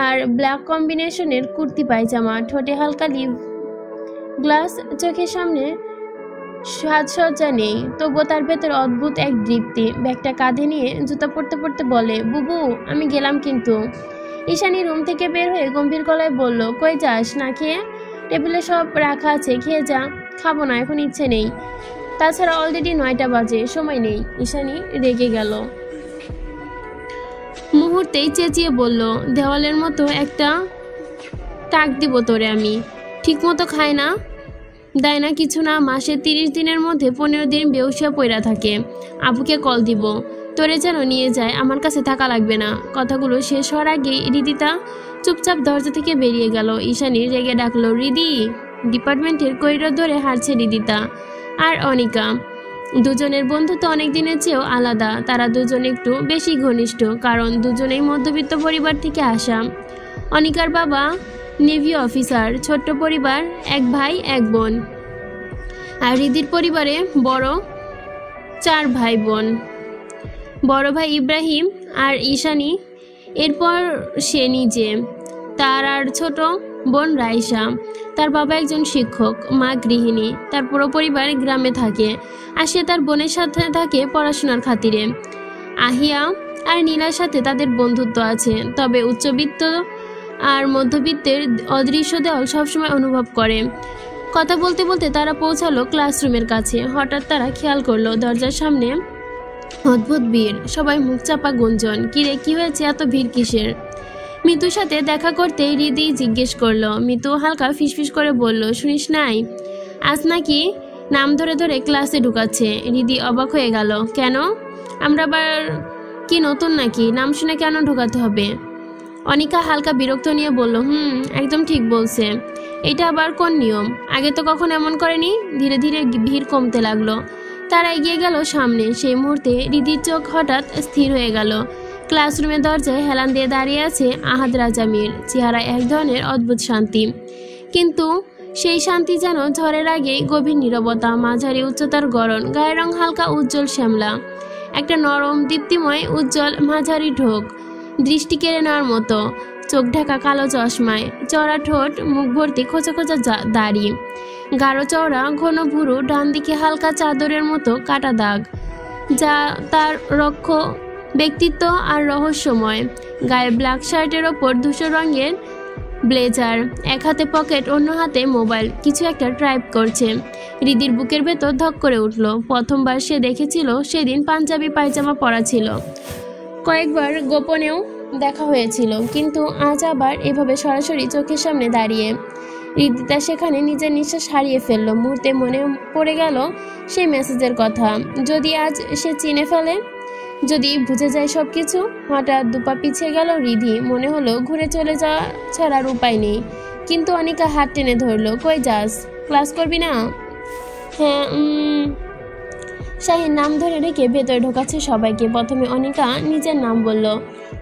আর ব্ল্যাক কম্বিনেশনের কুর্তি পায়জামা, ঠোঁটে হালকা লিপ গ্লাস, চোখের সামনে সাজসজ্জা নেই, তবুও তার ভেতর অদ্ভুত এক দৃপ্তি। ব্যাগটা কাঁধে নিয়ে জুতা পরতে পরতে বলে, বুবু আমি গেলাম কিন্তু। ঈশানী রুম থেকে বের হয়ে গম্ভীর গলায় বলল, কই যাস? না খেয়ে? টেবিলে সব রাখা আছে, খেয়ে যা। খাবো না, এখন ইচ্ছে নেই, তাছাড়া অলরেডি 9টা বাজে, সময় নেই। ঈশানী রেগে গেল, মুহূর্তেই চেঁচিয়ে বলল, দেওয়ালের মতো একটা টাক দিব তোরে আমি। ঠিক মতো খায় না, দেয় না কিছু না। মাসে 30 দিনের মধ্যে 15 দিন বেউসিয়া পইরা থাকে। আবুকে কল দিব, তোরে যেন নিয়ে যায়, আমার কাছে থাকা লাগবে না। কথাগুলো শেষ হওয়ার আগেই হৃদিতা চুপচাপ দরজা থেকে বেরিয়ে গেল। ঈশানী রেগে ডাকলো, হৃদি। ডিপার্টমেন্টের করিডোর ধরে হাঁটছে হৃদিতা আর অনিকা। দুজনের বন্ধুত্ব অনেক দিনের চেয়েও আলাদা। তারা দুজন একটু বেশি ঘনিষ্ঠ, কারণ দুজনেই মধ্যবিত্ত পরিবার থেকে আসা। অনিকার বাবা নেভি অফিসার, ছোট্ট পরিবার, এক ভাই এক বোন। আর হৃদির পরিবারে বড় 4 ভাই বোন, বড় ভাই ইব্রাহিম আর ঈশানী, এরপর সে নিজে, তার আর ছোট বোন রাইসা। তার বাবা একজন শিক্ষক, মা গৃহিণী। তার পুরো পরিবার গ্রামে থাকে, আর সে তার বোনের সাথে থাকে পড়াশোনার খাতিরে। আহিয়া আর নীলার সাথে তাদের বন্ধুত্ব আছে, তবে উচ্চবিত্ত আর মধ্যবিত্তের অদৃশ্য দেওয়াল সবসময় অনুভব করে। কথা বলতে বলতে তারা পৌঁছালো ক্লাসরুমের কাছে। হঠাৎ তারা খেয়াল করলো দরজার সামনে অদ্ভুত ভিড়, সবাই মুখ চাপা গুঞ্জন। কিরে, কি হয়েছে, এত ভিড় কিসের? মিতুর সাথে দেখা করতে হৃদি জিজ্ঞেস করলো। মিতু হালকা ফিসফিস করে বলল, শুনিস নাই, আজ নাকি নাম ধরে ধরে ক্লাসে ঢুকাচ্ছে। হৃদি অবাক হয়ে গেল, কেন? আমরা আবার কি নতুন নাকি? নাম শুনে কেন ঢুকাতে হবে? অনিকা হালকা বিরক্ত নিয়ে বলল, একদম ঠিক বলছে। এটা আবার কোন নিয়ম? আগে তো কখন এমন করেনি। ধীরে ধীরে ভিড় কমতে লাগলো। তারা এগিয়ে গেল সামনে। সেই মুহূর্তে হৃদির চোখ হঠাৎ স্থির হয়ে গেল। ক্লাসরুমের দরজায় হেলান দিয়ে দাঁড়িয়ে আছে আহাদ রাজা মীর। চেহারা এক ধরনের অদ্ভুত শান্তি, কিন্তু সেই শান্তি যেন ঝড়ের আগেই গভীর নীরবতা। মাঝারি উচ্চতার গড়ন, গায়ের রং হালকা উজ্জ্বল শ্যামলা, একটা নরম দীপ্তিময় উজ্জ্বল মাঝারি ঢোক, দৃষ্টি কেড়ে নেওয়ার মতো। চোখ ঢাকা কালো চশমায়, চড়া ঠোঁট, মুখ ভর্তি খোঁচা খোঁচা দাড়ি, গাঢ় চওড়া ঘন ভুরু, ডান দিকে হালকা চাদরের মতো কাটা দাগ, যা তার রক্ষ ব্যক্তিত্ব আর রহস্যময়। গায়ে ব্ল্যাক শার্টের ওপর ধূসর রঙের ব্লেজার, এক হাতে পকেট, অন্য হাতে মোবাইল, কিছু একটা টাইপ করছে। হৃদির বুকের ভেতর ধক করে উঠল। প্রথমবার সে দেখেছিল সেদিন পাঞ্জাবি পায়জামা পরা ছিল, কয়েকবার গোপনেও দেখা হয়েছিল, কিন্তু আজ আবার এভাবে সরাসরি চোখের সামনে দাঁড়িয়ে। হৃদিতা সেখানে নিজের নিঃশ্বাস হারিয়ে ফেলল। মুহূর্তে মনে পড়ে গেল সেই মেসেজের কথা। যদি আজ সে চিনে ফেলে, যদি বুঝে যায় সব কিছু। হঠাৎ দুপা পিছিয়ে গেল হৃদি। মনে হলো ঘুরে চলে যাওয়া ছাড়ার উপায় নেই, কিন্তু অনিকা হাত টেনে ধরলো। কই যাস? ক্লাস করবি না? হ্যাঁ। শাহিন নাম ধরে রেখে ভেতরে ঢোকাচ্ছে সবাইকে। প্রথমে অনিকা নিজের নাম বলল,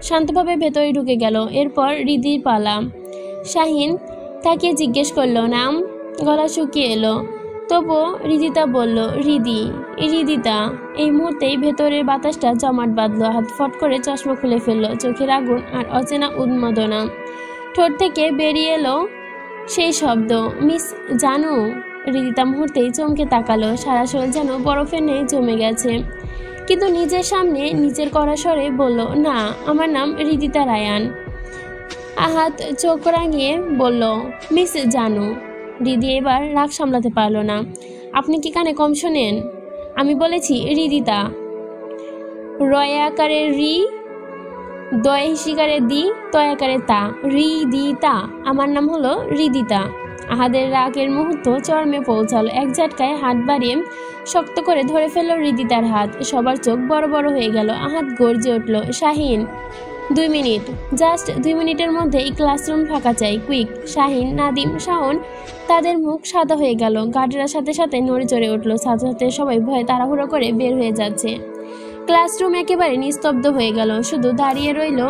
শান্তভাবে ভেতরে ঢুকে গেল। এরপর হৃদির পালা। শাহিন তাকে জিজ্ঞেস করলো, নাম? গলা শুকিয়ে এলো। তবুও হৃদিতা বলল, হৃদিতা। এই মুহূর্তেই ভেতরের বাতাসটা জমাট বাঁধল। হাত ফট করে চশমা খুলে ফেলল। চোখের আগুন আর অচেনা উন্মাদনা। ঠোঁট থেকে বেরিয়ে এলো সেই শব্দ, মিস জানু। হৃদিতা মুহূর্তেই চমকে তাকালো। সারা শরীর যেন বরফের ন্যায় জমে গেছে। কিন্তু নিজের সামনে নিজের কড়া স্বরে বলল, না, আমার নাম হৃদিতা রায়ান। আহাত চোখ রাঙিয়ে বলল, মিস জানু। হৃদি এবার রাগ সামলাতে পারল না। আপনি কি কানে কম শোনেন? আমি বলেছি হৃদিতা। রয় আকারে রি, দয় শিকারে দি, তয় আকারে তা, হৃদিতা। আমার নাম হলো হৃদিতা। আহাদের রাগের মুহূর্ত চরমে পৌঁছালো। এক ঝটকায় হাত বাড়িয়ে শক্ত করে ধরে ফেলল হৃদিতার হাত। সবার চোখ বড় বড় হয়ে গেল। আহাদ গর্জে উঠল, শাহিন, 2 মিনিট, জাস্ট 2 মিনিটের মধ্যেই ক্লাসরুম ফাঁকা চাই, কুইক। শাহিন, নাদিম, শাওন তাদের মুখ সাদা হয়ে গেল। গার্ডের সাথে সাথে নড়ে চড়ে উঠল। ছাত্রছাত্রী সবাই ভয়ে তাড়াহুড়ো করে বের হয়ে যাচ্ছে। ক্লাসরুম একেবারে নিস্তব্ধ হয়ে গেল। শুধু দাঁড়িয়ে রইল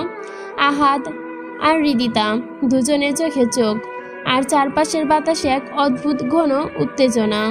আহাদ আর হৃদিতা, দুজনের চোখে চোখ, আর চারপাশের বাতাসে এক অদ্ভুত ঘন উত্তেজনা।